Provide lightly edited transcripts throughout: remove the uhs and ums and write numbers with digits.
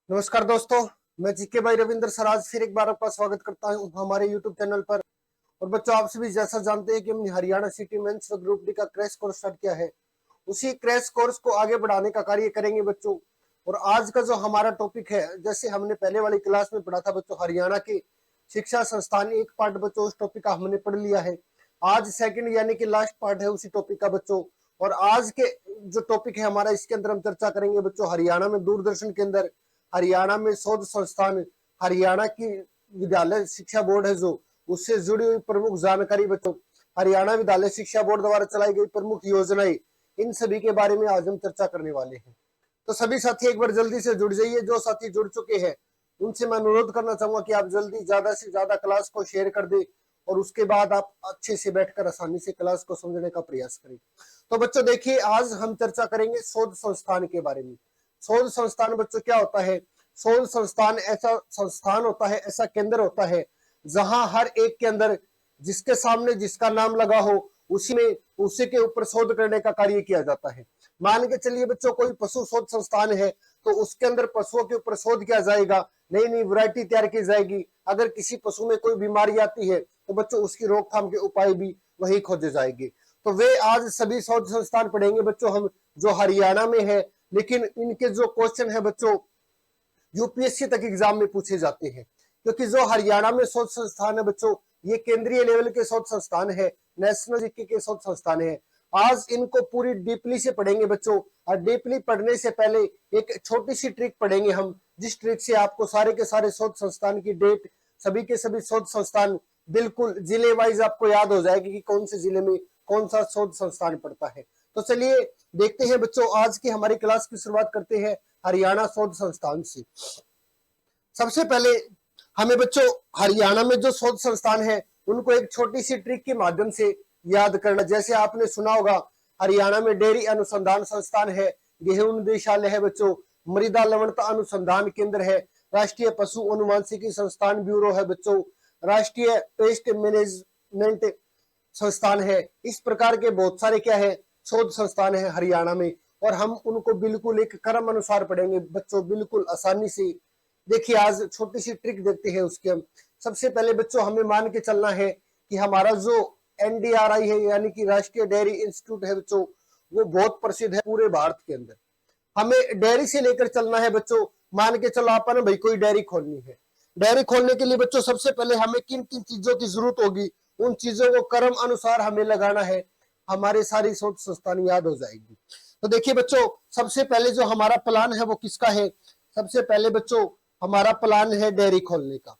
नमस्कार दोस्तों, मैं जीके भाई रविंद्र सराज फिर एक बार आपका स्वागत करता हूं हमारे यूट्यूब चैनल पर। और बच्चों, आप सभी जैसा जानते हैं कि हमने हरियाणा सिटी मेंस व ग्रुप डी का क्रैश कोर्स स्टार्ट किया है। उसी क्रैश कोर्स को आगे बढ़ाने का कार्य करेंगे बच्चों। और आज का जो हमारा टॉपिक है, जैसे हमने पहले वाली क्लास में पढ़ा था बच्चों, हरियाणा के शिक्षा संस्थान एक पार्ट बच्चों उस टॉपिक का हमने पढ़ लिया है। आज सेकंड यानी कि लास्ट पार्ट है उसी टॉपिक का बच्चों। और आज के जो टॉपिक है हमारा, इसके अंदर हम चर्चा करेंगे बच्चों हरियाणा में दूरदर्शन के अंदर, हरियाणा में शोध संस्थान, हरियाणा की विद्यालय शिक्षा बोर्ड है जो, उससे जुड़ी हुई प्रमुख जानकारी बच्चों, हरियाणा विद्यालय शिक्षा बोर्ड द्वारा चलाई गई प्रमुख योजनाएं, इन सभी के बारे में आज हम चर्चा करने वाले हैं। तो सभी साथी एक बार जल्दी से जुड़ जाइए। जो साथी जुड़ चुके हैं उनसे मैं अनुरोध करना चाहूंगा कि आप जल्दी ज्यादा से ज्यादा क्लास को शेयर कर दे और उसके बाद आप अच्छे से बैठकर आसानी से क्लास को समझने का प्रयास करें। तो बच्चों देखिए, आज हम चर्चा करेंगे शोध संस्थान के बारे में। शोध संस्थान बच्चों क्या होता है? शोध संस्थान ऐसा संस्थान होता है, ऐसा केंद्र होता है जहां हर एक के अंदर जिसके सामने जिसका नाम लगा हो उसी में उसी के ऊपर शोध करने का कार्य किया जाता है। मान के चलिए बच्चों, कोई पशु शोध संस्थान है तो उसके अंदर पशुओं के ऊपर शोध किया जाएगा, नई नई वैरायटी तैयार की जाएगी। अगर किसी पशु में कोई बीमारी आती है तो बच्चों उसकी रोकथाम के उपाय भी वही खोजे जाएंगे। तो वे आज सभी शोध संस्थान पढ़ेंगे बच्चों हम, जो हरियाणा में है। लेकिन इनके जो क्वेश्चन है बच्चों यूपीएससी तक एग्जाम में पूछे जाते हैं, क्योंकि जो हरियाणा में शोध संस्थान है बच्चों, ये केंद्रीय लेवल के शोध संस्थान है, नेशनल जीके के शोध संस्थान है। आज इनको पूरी डीपली से पढ़ेंगे बच्चों। और डीपली पढ़ने से पहले एक छोटी सी ट्रिक पढ़ेंगे हम, जिस ट्रिक से आपको सारे के सारे शोध संस्थान की डेट, सभी के सभी शोध संस्थान बिल्कुल जिले वाइज आपको याद हो जाएगी कि कौन से जिले में कौन सा शोध संस्थान पड़ता है। तो चलिए देखते हैं बच्चों, आज की हमारी क्लास की शुरुआत करते हैं हरियाणा शोध संस्थान से। सबसे पहले हमें बच्चों हरियाणा में जो शोध संस्थान है उनको एक छोटी सी ट्रिक के माध्यम से याद करना। जैसे आपने सुना होगा, हरियाणा में डेयरी अनुसंधान संस्थान है, गेहूं निदेशालय है बच्चों, मृदा लवणता अनुसंधान केंद्र है, राष्ट्रीय पशु अनुवांशिकी संस्थान ब्यूरो है बच्चों, राष्ट्रीय पेस्ट मैनेजमेंट संस्थान है। इस प्रकार के बहुत सारे क्या है शोध संस्थान है हरियाणा में। और हम उनको बिल्कुल एक क्रम अनुसार पढ़ेंगे बच्चों, बिल्कुल आसानी से। देखिए आज छोटी सी ट्रिक देखते हैं उसके हम। सबसे पहले बच्चों हमें मान के चलना है कि हमारा जो एनडीआरआई है यानी कि राष्ट्रीय डेयरी इंस्टीट्यूट है बच्चों, वो बहुत प्रसिद्ध है पूरे भारत के अंदर। हमें डेयरी से लेकर चलना है बच्चों। मान के चलो अपन भाई कोई डेयरी खोलनी है। डेयरी खोलने के लिए बच्चों सबसे पहले हमें किन किन चीजों की जरूरत होगी, उन चीजों को क्रम अनुसार हमें लगाना है, हमारे सारी शोध संस्थान याद हो जाएगी। तो देखिए बच्चों, सबसे पहले जो हमारा प्लान है वो किसका है? सबसे पहले बच्चों हमारा प्लान है डेयरी खोलने का।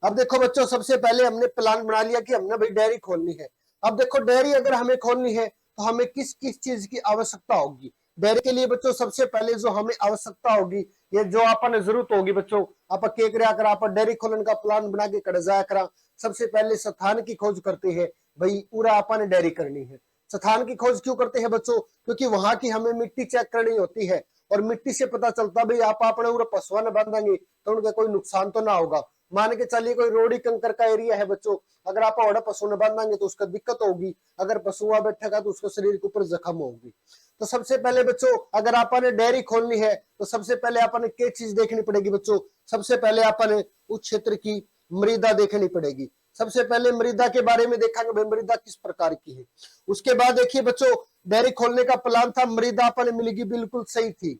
अब देखो बच्चों, सबसे पहले हमने प्लान बना लिया कि हमने भाई डेयरी खोलनी है। अब देखो, डेयरी अगर हमें खोलनी है तो हमें किस किस चीज की आवश्यकता होगी? डेयरी के लिए बच्चों सबसे पहले जो हमें आवश्यकता होगी, ये जो अपन जरूरत होगी बच्चों, आप के करा आप डेयरी खोलने का प्लान बना के कर जाया करा। सबसे पहले स्थान की खोज करते हैं, भाई पूरा अपन डेयरी करनी है। स्थान की खोज क्यों करते हैं बच्चों? क्योंकि वहां की हमें मिट्टी चेक करनी होती है, और मिट्टी से पता चलता भाई आप अपने पशुओं ने बांधेंगे तो उनका कोई नुकसान तो ना होगा। मान के चलिए कोई रोड़ी कंकर का एरिया है बच्चों, अगर आप ओढ़ा पशु ने बांधेंगे तो उसका दिक्कत होगी, अगर पशु वहां बैठेगा तो उसके शरीर के ऊपर जख्म होगी। तो सबसे पहले बच्चों अगर आपने डेयरी खोलनी है तो सबसे पहले आपने क्या चीज देखनी पड़ेगी बच्चों? सबसे पहले आपने उस क्षेत्र की मृदा देखनी पड़ेगी। सबसे पहले मृदा के बारे में देखेंगे भाई मृदा किस प्रकार की है। उसके बाद देखिए बच्चों, डेयरी खोलने का प्लान था, मृदा अपन मिलेगी बिल्कुल सही थी,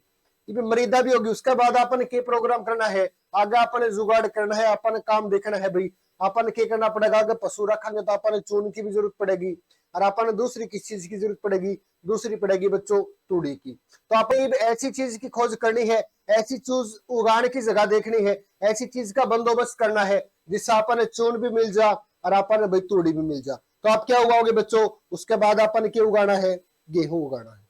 मृदा भी होगी। उसके बाद अपन के प्रोग्राम करना है, आगे अपन जुगाड़ करना है, अपन काम देखना है भाई अपन क्या करना पड़ेगा। अगर पशु रखेंगे तो अपन चून की भी जरूरत पड़ेगी, और अपन दूसरी किस चीज की जरूरत पड़ेगी? दूसरी पड़ेगी बच्चों तूड़ी की। तो अपन ऐसी चीज की खोज करनी है, ऐसी चीज उगाने की जगह देखनी है, ऐसी चीज का बंदोबस्त करना है जिससे अपन चून भी मिल जा और अपन भाई तूड़ी भी मिल जा। तो आप क्या उगाओगे बच्चों? उसके बाद अपन क्या उगाना है? गेहूं उगाना है,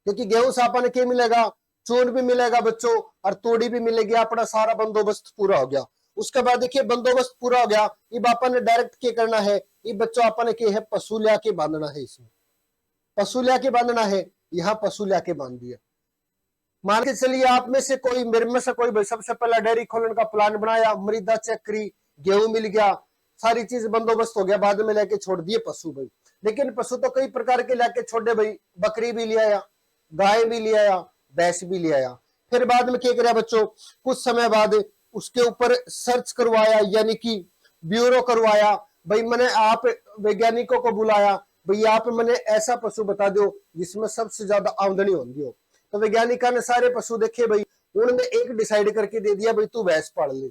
क्योंकि गेहूं से अपन क्या मिलेगा? चून भी मिलेगा बच्चों और तूड़ी भी मिलेगी। अपना सारा बंदोबस्त पूरा हो गया। उसके बाद देखिए बंदोबस्त पूरा हो गया, अब अपन ने डायरेक्ट क्या करना है? ये बच्चों अपन के है पशु लिया के बांधना है। इसमें पशु लिया के बांधना है, यहाँ पशु लिया के बांध दिया। मान के चलिए आप में से कोई, मेरे में से कोई सबसे पहला डेयरी खोलने का प्लान बनाया, मृदा चेक करी, गेहूं मिल गया, सारी चीज बंदोबस्त हो गया, बाद में लेके छोड़ दिए पशु भाई। लेकिन पशु तो कई प्रकार के लेके छोड़े भाई, बकरी भी ले आया, गाय भी ले आया, भैंस भी ले आया। फिर बाद में क्या किया बच्चों, कुछ समय बाद उसके ऊपर सर्च करवाया, यानी कि ब्यूरो करवाया। भाई मैंने आप वैज्ञानिकों को बुलाया, भाई आप मैंने ऐसा पशु बता दो जिसमें सबसे ज्यादा आमदनी होगी हो। तो वैज्ञानिकों ने सारे पशु देखे भाई, उन्होंने एक डिसाइड करके दे दिया, भाई तू भैंस पाल ले।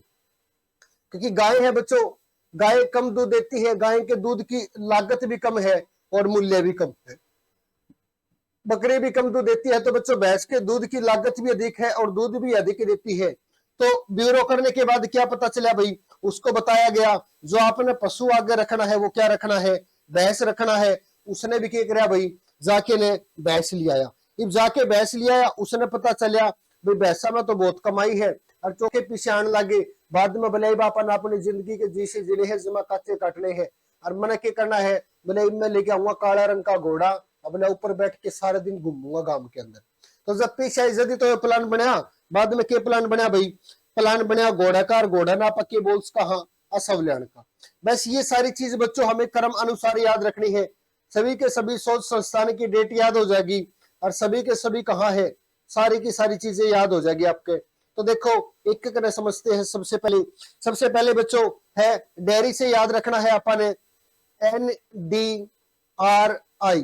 क्योंकि गाय है बच्चों, गाय कम दूध देती है, गाय के दूध की लागत भी कम है और मूल्य भी कम है। बकरी भी कम दूध देती है, तो बच्चों भैंस के दूध की लागत भी अधिक है और दूध भी अधिक देती है। तो ब्यूरो करने के बाद क्या पता चला भाई, उसको बताया गया जो आपने पशु आगे रखना है वो क्या रखना है, भैंस रखना है। उसने भी क्या कराया भाई, जाके ने भैंस लिया आया। जब जाके भैंस लिया आया, उसने पता चलिया भाई भैंसा में तो बहुत कमाई है, और चौके पीछे आने लगे। बाद में भले बापन अपनी जिंदगी के जी से जिले है, जमा काचे काटने हैं, और मैंने क्या करना है, बोले मैं लेके आऊंगा काला रंग का घोड़ा, अपने ऊपर बैठ के सारे दिन घूमूंगा गांव के अंदर। तो जब पीछे जदी तो प्लान बनया, बाद में क्या प्लान बनया भाई, प्लान बनया घोड़ा का, और घोड़ा ना पक्के बोल्स कहा असवल्याण का। बस ये सारी चीज बच्चों हमें क्रम अनुसार याद रखनी है। सभी के सभी शोध संस्थान की डेट याद हो जाएगी, और सभी के सभी कहाँ है, सारी की सारी चीजें याद हो जाएगी आपके। तो देखो एक एक समझते हैं। सबसे पहले बच्चों है डेयरी से याद रखना है अपन ने, NDRI,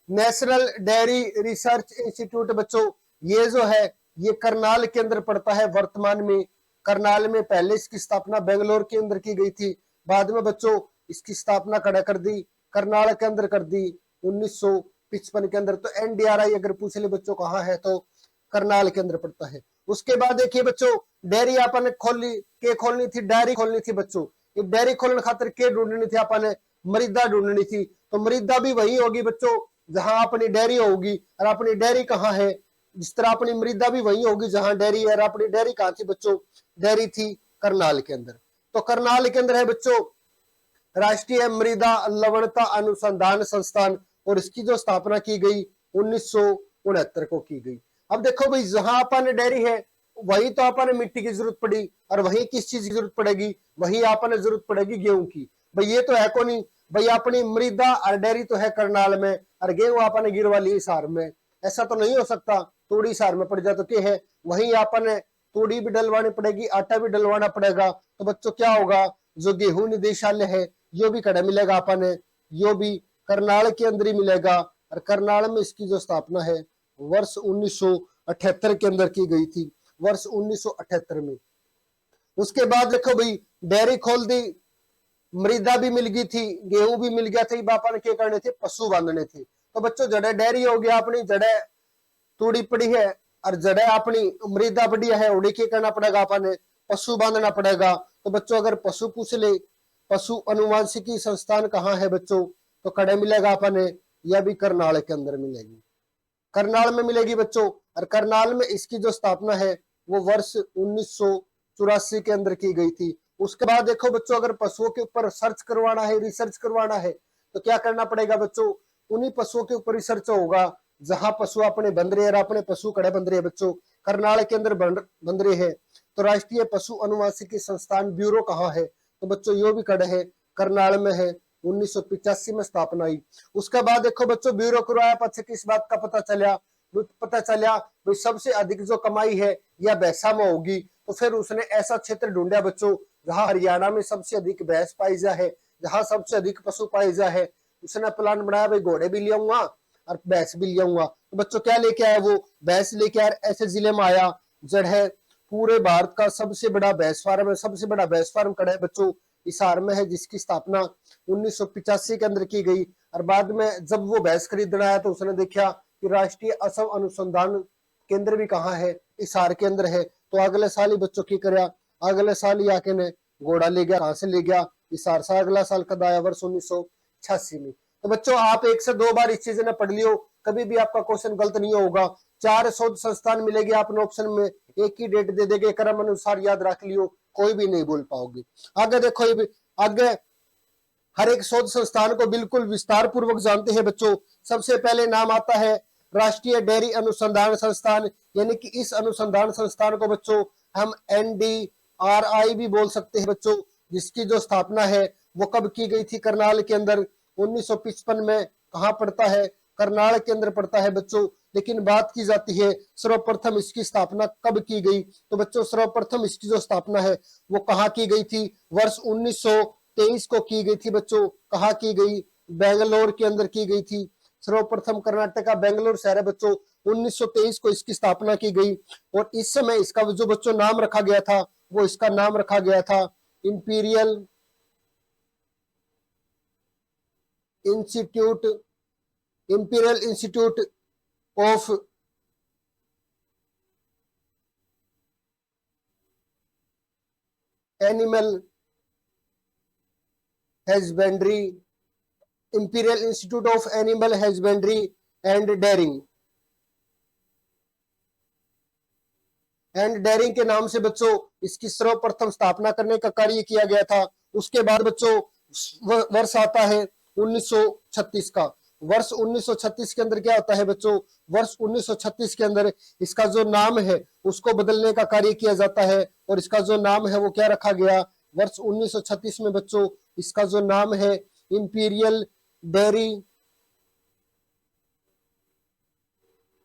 national dairy research institute. बच्चों ये जो है ये करनाल के अंदर पड़ता है वर्तमान में। करनाल में पहले इसकी स्थापना बेंगलोर के अंदर की गई थी, बाद में बच्चों इसकी स्थापना कड़ा कर दी करनाल के अंदर कर दी 1955 के अंदर। तो NDRI अगर पूछ ले बच्चों कहाँ है, तो करनाल के अंदर पड़ता है। उसके बाद देखिए बच्चों डेयरी अपन खोलनी थी, डायरी खोलनी थी बच्चों। ये डेयरी खोलने खातिर के ढूंढनी थी अपन ने, मृदा ढूंढनी थी। तो मृदा भी वही होगी बच्चों जहां अपनी डेयरी होगी, और अपनी डेयरी कहाँ है, जिस तरह अपनी मृदा भी वही होगी जहां डेयरी है। और अपनी डेयरी कहाँ थी बच्चों, डेयरी थी करनाल के अंदर। तो करनाल के अंदर है बच्चों राष्ट्रीय मृदा लवणता अनुसंधान संस्थान, और इसकी जो स्थापना की गई 1969 को की गई। अब देखो भाई जहां अपन डेयरी है वही तो अपन मिट्टी की जरूरत पड़ी, और वही किस चीज की जरूरत पड़ेगी, वही अपन जरूरत पड़ेगी गेहूं की। भाई ये तो है को नहीं, भाई अपनी मृदा और डेयरी तो है करनाल में, और गेहूं अपन गिरवा ली हिसार में, ऐसा तो नहीं हो सकता। तूड़ी हिसार में पड़ जाए तो क्या है, वही अपन तूड़ी भी डलवानी पड़ेगी, आटा भी डलवाना पड़ेगा। तो बच्चों क्या होगा, जो गेहूं निदेशालय है यो भी कड़ा मिलेगा अपन, यो भी करनाल के अंदर ही मिलेगा। और करनाल में इसकी जो स्थापना है वर्ष 1978 के अंदर की गई थी, वर्ष 1978 में। उसके बाद देखो भाई डेयरी खोल दी, मृदा भी मिल गई थी, गेहूं भी मिल गया था, बापा ने क्या करने थे, पशु बांधने थे। तो बच्चों जड़े डेयरी हो गया अपनी, जड़े तूड़ी पड़ी है, और जड़े अपनी मृदा बढ़िया है, उड़ी क्या करना पड़ेगा अपन ने, पशु बांधना पड़ेगा। तो बच्चों अगर पशु पूछ ले, पशु अनुवांशिकी संस्थान कहाँ है बच्चों, तो कड़े मिलेगा अपन ने, यह भी करनाल के अंदर मिलेगी, करनाल में मिलेगी बच्चों। और करनाल में इसकी जो स्थापना है वो वर्ष 1984 के अंदर की गई थी। उसके बाद देखो बच्चों अगर पशुओं के ऊपर सर्च करवाना है, रिसर्च करवाना है, तो क्या करना पड़ेगा बच्चों, उन्हीं पशुओं के ऊपर रिसर्च होगा जहां पशु अपने बंद रहे, और अपने पशु कड़े बंद रहे बच्चों, करनाल के अंदर बंद रहे हैं। तो राष्ट्रीय पशु अनुवांशिकी संस्थान ब्यूरो कहाँ है, तो बच्चों यो भी कड़े है, करनाल में है, 1985 में स्थापना हुई। उसके बाद देखो बच्चों ब्यूरो करवाया, पक्ष किस बात का पता चला भाई सबसे अधिक जो कमाई है या भैंसा में होगी। तो फिर उसने ऐसा क्षेत्र ढूंढा बच्चों जहां हरियाणा में सबसे अधिक भैंस पाई जा है, जहां सबसे अधिक पशु पाई जा है। उसने प्लान बनाया भाई घोड़े भी ले आऊंगा और भैंस भी ले आऊंगा। तो बच्चों क्या लेके आया, वो भैंस लेके आया, ऐसे जिले में आया जड़ है पूरे भारत का सबसे बड़ा भैंस फार्म है, सबसे बड़ा भैंस फार्म कड़ा है बच्चों हिसार में है, जिसकी स्थापना 1985 के अंदर की गई। और बाद में जब वो भैंस खरीदना आया तो उसने देखा कि राष्ट्रीय असम अनुसंधान केंद्र भी कहाँ है, हिसार के अंदर है। तो अगले साल ही बच्चों की कराया, अगले साल ही आके ने घोड़ा ले गया, कहाँ से ले गया, हिसार से। अगला साल कद आया, वर्ष 1986 में। तो बच्चों आप 1 से 2 बार इस चीज ने पढ़ लियो, कभी भी आपका क्वेश्चन गलत नहीं होगा। 4 शोध संस्थान मिलेगी आपने ऑप्शन में, एक ही डेट दे देंगे, क्रम अनुसार याद रख लियो, कोई भी नहीं बोल पाओगे। आगे देखो, आगे हर एक शोध संस्थान को बिल्कुल विस्तार पूर्वक जानते हैं बच्चों। सबसे पहले नाम आता है राष्ट्रीय डेयरी अनुसंधान संस्थान, यानी कि इस अनुसंधान संस्थान को बच्चों हम NDRI भी बोल सकते हैं बच्चों, जिसकी जो स्थापना है वो कब की गई थी, करनाल के अंदर 1955 में। कहाँ पड़ता है, करनाल के अंदर पड़ता है बच्चों। लेकिन बात की जाती है सर्वप्रथम इसकी स्थापना कब की गई, तो बच्चों सर्वप्रथम इसकी जो स्थापना है वो कहाँ की गई थी, वर्ष 1923 को की गई थी बच्चों। कहाँ की गई, बेंगलोर के अंदर की गई थी। सर्वप्रथम कर्नाटक का बेंगलोर शहर है बच्चों, 1923 को इसकी स्थापना की गई। और इस समय इसका जो बच्चों नाम रखा गया था वो इसका नाम रखा गया था imperial institute, imperial institute of animal husbandry, imperial institute of animal husbandry and dairying के नाम से बच्चों इसकी सर्वप्रथम स्थापना करने का कार्य किया गया था। उसके बाद बच्चों वर्ष आता है 1936 का। वर्ष 1936 के अंदर क्या होता है बच्चों, वर्ष 1936 के अंदर इसका जो नाम है उसको बदलने का कार्य किया जाता है और इसका जो नाम है वो क्या रखा गया, वर्ष 1936 में बच्चों इसका जो नाम है इंपीरियल डेयरी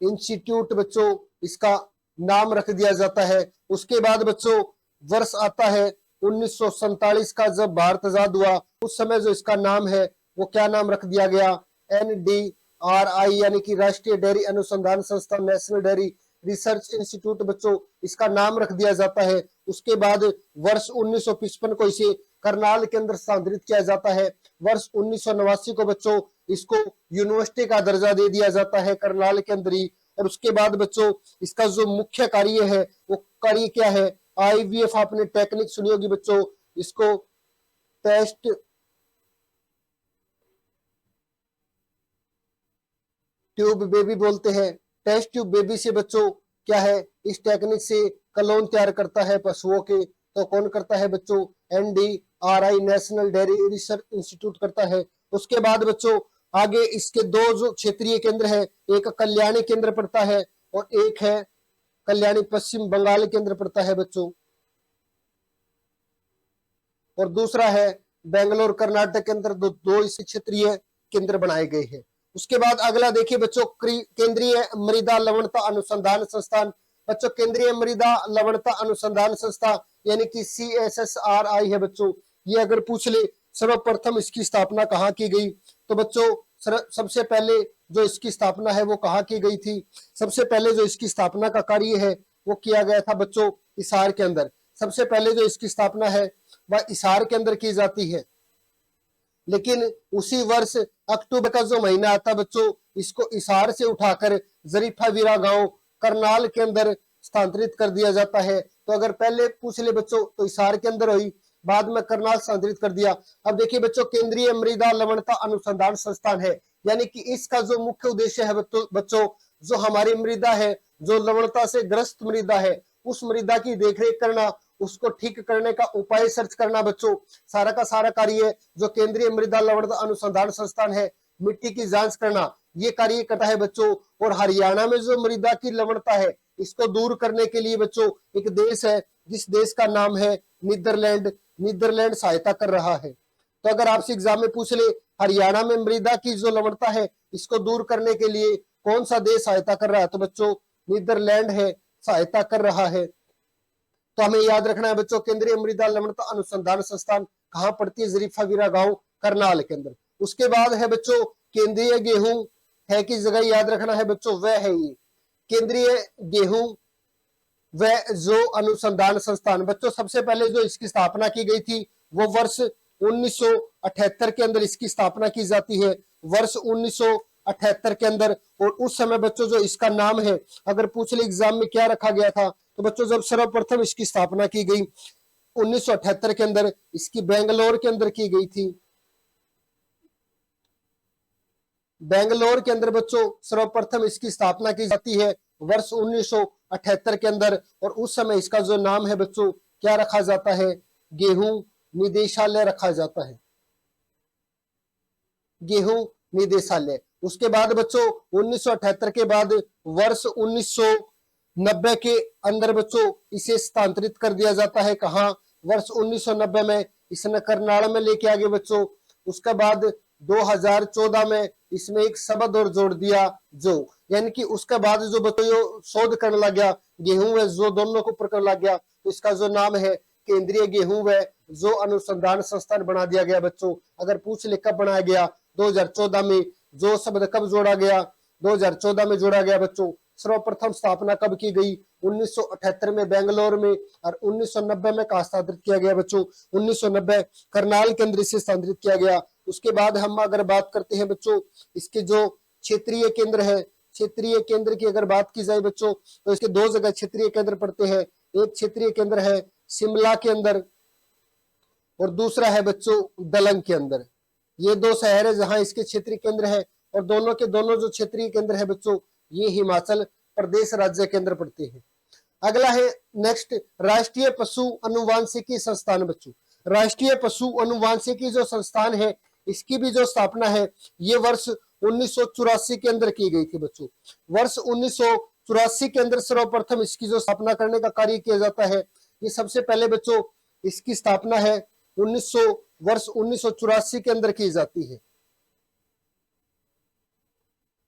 इंस्टीट्यूट बच्चों इसका नाम रख दिया जाता है। उसके बाद बच्चों वर्ष आता है 1947 का, जब भारत आजाद हुआ उस समय जो इसका नाम है वो क्या नाम रख दिया गया, NDRI यानी कि राष्ट्रीय डेयरी अनुसंधान संस्थान, नेशनल डेयरी रिसर्च इंस्टीट्यूट बच्चों इसका नाम रख दिया जाता है। उसके बाद वर्ष 1955 को इसे करनाल के अंदर स्थानांतरित किया जाता है। वर्ष 1989 को बच्चों इसको यूनिवर्सिटी का दर्जा दे दिया जाता है करनाल के अंदर ही। और उसके बाद बच्चों इसका जो मुख्य कार्य है वो कार्य क्या है, IVF आपने टेक्निक सुनी होगी बच्चों, इसको टेस्ट ट्यूब बेबी बोलते हैं। टेस्ट ट्यूब बेबी से बच्चों क्या है, इस टेक्निक से कलोन तैयार करता है पशुओं के, तो कौन करता है बच्चों, NDRI national dairy research institute करता है। उसके बाद बच्चों आगे इसके दो जो क्षेत्रीय केंद्र है, एक कल्याणी केंद्र पड़ता है और एक है कल्याणी पश्चिम बंगाल केंद्र पड़ता है बच्चों, और दूसरा है बेंगलोर कर्नाटक के अंदर दो इस क्षेत्रीय केंद्र बनाए गए हैं। उसके बाद अगला देखिए बच्चों केंद्रीय मृदा लवणता अनुसंधान संस्थान। बच्चों केंद्रीय मृदा लवणता अनुसंधान संस्था यानी कि CSSRI है बच्चों। ये अगर पूछ ले सर्वप्रथम इसकी स्थापना कहाँ की गई, तो बच्चों सबसे पहले जो इसकी स्थापना है वो कहाँ की गई थी, सबसे पहले जो इसकी स्थापना का कार्य है वो किया गया था बच्चों हिसार के अंदर। सबसे पहले जो इसकी स्थापना है वह हिसार के अंदर की जाती है। लेकिन उसी वर्ष अक्टूबर का जो महीना आता बच्चों इसको हिसार से उठाकर जरीफा वीरा गांव करनाल के अंदर स्थानांतरित कर दिया जाता है। तो अगर पहले पूछ ले बच्चों तो हिसार के अंदर हुई, बाद में करनाल स्थानांतरित कर दिया। अब देखिए बच्चों केंद्रीय मृदा लवणता अनुसंधान संस्थान है, यानी कि इसका जो मुख्य उद्देश्य है बच्चों जो हमारी मृदा है, जो लवणता से ग्रस्त मृदा है, उस मृदा की देखरेख करना, उसको ठीक करने का उपाय सर्च करना बच्चों, सारा का सारा कार्य जो केंद्रीय मृदा लवणता अनुसंधान संस्थान है, मिट्टी की जांच करना, ये कार्य करता है बच्चों। और हरियाणा में जो मृदा की लवणता है इसको दूर करने के लिए बच्चों एक देश है जिस देश का नाम है नीदरलैंड, नीदरलैंड सहायता कर रहा है। तो अगर आपसे एग्जाम में पूछ ले हरियाणा में मृदा की जो लवणता है इसको दूर करने के लिए कौन सा देश सहायता कर रहा है, तो बच्चों नीदरलैंड है सहायता कर रहा है। तो हमें याद रखना है बच्चों केंद्रीय मृदा लवणता अनुसंधान संस्थान कहाँ पड़ती है, जरीफा वीरा गांव करनाल के अंदर। उसके बाद है बच्चों केंद्रीय गेहूं है की जगह याद रखना है बच्चों, वह है ये केंद्रीय गेहूं व जो अनुसंधान संस्थान। बच्चों सबसे पहले जो इसकी स्थापना की गई थी वो वर्ष 1978 के अंदर इसकी स्थापना की जाती है, वर्ष 1978 के अंदर। और उस समय बच्चों जो इसका नाम है अगर पूछ ले एग्जाम में क्या रखा गया था, तो बच्चों जब सर्वप्रथम इसकी स्थापना की गई 1978 के अंदर, इसकी बेंगलोर के अंदर की गई थी। बेंगलोर के अंदर बच्चों सर्वप्रथम इसकी स्थापना की जाती है वर्ष 1978 के अंदर। और उस समय इसका जो नाम है बच्चों क्या रखा जाता है, गेहूं निदेशालय रखा जाता है, गेहूं निदेशालय। उसके बाद बच्चों 1978 के बाद वर्ष 1990 के अंदर बच्चों इसे स्थानांतरित कर दिया जाता है। कहां, वर्ष 1990 में इसने करनाल में लेके आ गए बच्चों। उसके बाद 2014 में इसमें एक शब्द और जोड़ दिया जो, यानी कि उसके बाद जो बच्चों शोध करने लग गया गेहूं व जो दोनों को ऊपर करने लग गया, तो इसका जो नाम है केंद्रीय गेहूं व जो अनुसंधान संस्थान बना दिया गया बच्चों। अगर पूछ ले कब बनाया गया, 2014 में। जो शब्द कब जोड़ा गया, 2014 में जोड़ा गया बच्चों। सर्वप्रथम स्थापना कब की गई, 1978 में बेंगलोर में, और 1990 में कहा स्थापित किया गया बच्चों, 1990 करनाल केंद्र से स्थापित किया गया। उसके बाद हम अगर बात करते हैं बच्चों इसके जो क्षेत्रीय केंद्र है, क्षेत्रीय केंद्र की अगर बात की जाए बच्चों तो इसके दो जगह क्षेत्रीय केंद्र पड़ते हैं। एक क्षेत्रीय केंद्र है शिमला के अंदर और दूसरा है बच्चों दलंग के अंदर। ये दो शहर है जहां इसके क्षेत्रीय केंद्र है, और दोनों के दोनों जो क्षेत्रीय केंद्र है बच्चों ये हिमाचल प्रदेश राज्य के अंदर पड़ते हैं। अगला है नेक्स्ट राष्ट्रीय पशु अनुवांशिकी संस्थान बच्चों। राष्ट्रीय पशु अनुवांशिकी जो संस्थान है इसकी भी जो स्थापना है ये वर्ष 1984 के अंदर की गई थी बच्चों। वर्ष 1984 के अंदर सर्वप्रथम इसकी जो स्थापना करने का कार्य किया जाता है। ये सबसे पहले बच्चों इसकी स्थापना है वर्ष 1984 के अंदर की जाती है।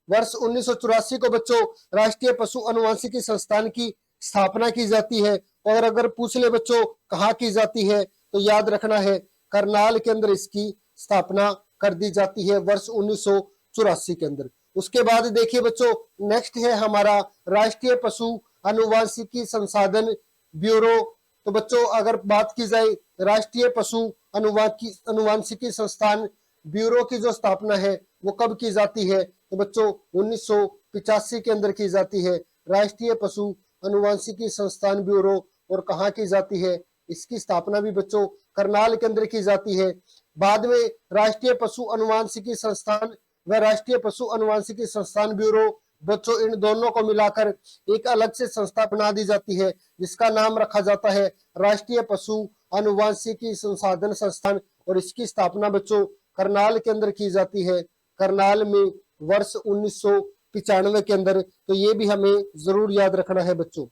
वर्ष 1984 को बच्चों राष्ट्रीय पशु अनुवांशिकी संस्थान की स्थापना की जाती है। और अगर पूछ ले बच्चों कहाँ की जाती है तो याद रखना है करनाल के अंदर इसकी स्थापना कर दी जाती है वर्ष 1984 के अंदर। उसके बाद देखिए बच्चों नेक्स्ट है हमारा राष्ट्रीय पशु अनुवांशिकी संसाधन ब्यूरो। तो बच्चों अगर बात की जाए राष्ट्रीय पशु अनुवांशिकी संस्थान ब्यूरो की जो स्थापना है वो कब की जाती है, तो बच्चों 1985 के अंदर की जाती है राष्ट्रीय पशु अनुवांशिकी संस्थान ब्यूरो। और कहाँ की जाती है, इसकी स्थापना भी बच्चों करनाल के अंदर की जाती है। बाद में राष्ट्रीय पशु अनुवांशिकी संस्थान व राष्ट्रीय पशु अनुवांशिकी संस्थान ब्यूरो बच्चों इन दोनों को मिलाकर एक अलग से संस्था बना दी जाती है जिसका नाम रखा जाता है राष्ट्रीय पशु अनुवांशिकी संसाधन संस्थान। और इसकी स्थापना बच्चों करनाल के अंदर की जाती है, करनाल में वर्ष 1995 के अंदर। तो ये भी हमें जरूर याद रखना है बच्चों।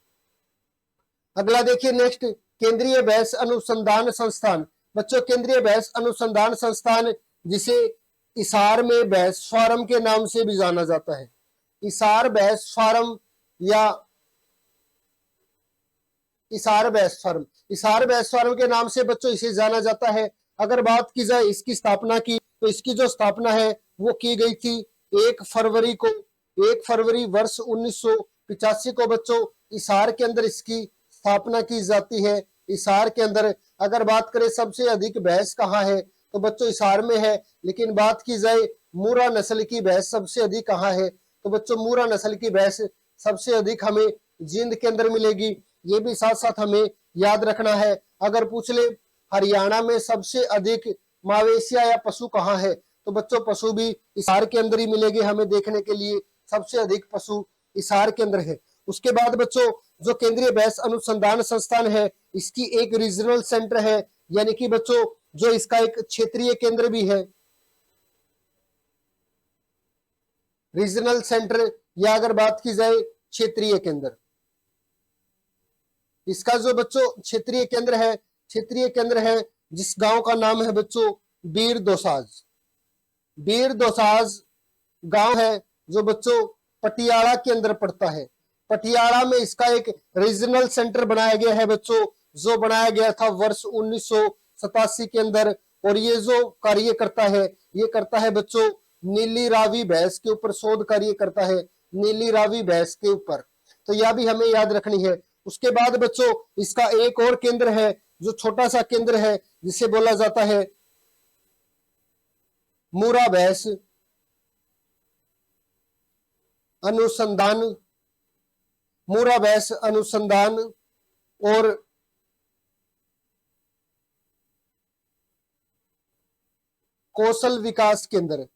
अगला देखिए नेक्स्ट केंद्रीय भैंस अनुसंधान संस्थान। बच्चों केंद्रीय भैंस अनुसंधान संस्थान जिसे इसार में भैंस फार्म के नाम से भी जाना जाता है, इसार भैंस फार्म या इसार भैंस फार्म, इसार भैंस फार्म के नाम से बच्चों इसे जाना जाता है। अगर बात की जाए इसकी स्थापना की तो इसकी जो स्थापना है वो की गई थी 1 फरवरी को, 1 फरवरी वर्ष 1985 को बच्चों इसार के अंदर इसकी स्थापना की जाती है। इसार के अंदर अगर बात करें सबसे अधिक भैंस कहाँ है तो बच्चों इसार में है, लेकिन बात की जाए मूरा नस्ल की भैंस सबसे अधिक कहाँ है तो बच्चों मूरा नस्ल की भैंस सबसे अधिक हमें जींद के अंदर मिलेगी। ये भी साथ साथ हमें याद रखना है। अगर पूछ ले हरियाणा में सबसे अधिक मवेशियां या पशु कहाँ है तो बच्चों पशु भी इसार के अंदर ही मिलेगी हमें देखने के लिए, सबसे अधिक पशु इसार के अंदर है। उसके बाद बच्चों जो केंद्रीय भैंस अनुसंधान संस्थान है इसकी एक रीजनल सेंटर है, यानी कि बच्चों जो इसका एक क्षेत्रीय केंद्र भी है, रीजनल सेंटर या अगर बात की जाए क्षेत्रीय केंद्र। इसका जो बच्चों क्षेत्रीय केंद्र है, क्षेत्रीय केंद्र है जिस गांव का नाम है बच्चों बीर दोसाज। बीर दोसाज गांव है जो बच्चों पटियाला के अंदर पड़ता है। पटियाला में इसका एक रीजनल सेंटर बनाया गया है बच्चों, जो बनाया गया था वर्ष 1987 के अंदर। और ये जो कार्य करता है ये करता है बच्चों नीली रावी भैंस के ऊपर शोध कार्य करता है, नीली रावी भैंस के ऊपर। तो यह भी हमें याद रखनी है। उसके बाद बच्चों इसका एक और केंद्र है जो छोटा सा केंद्र है जिसे बोला जाता है मूरा भैंस अनुसंधान, मूरा भैंस अनुसंधान और कौशल विकास केंद्र,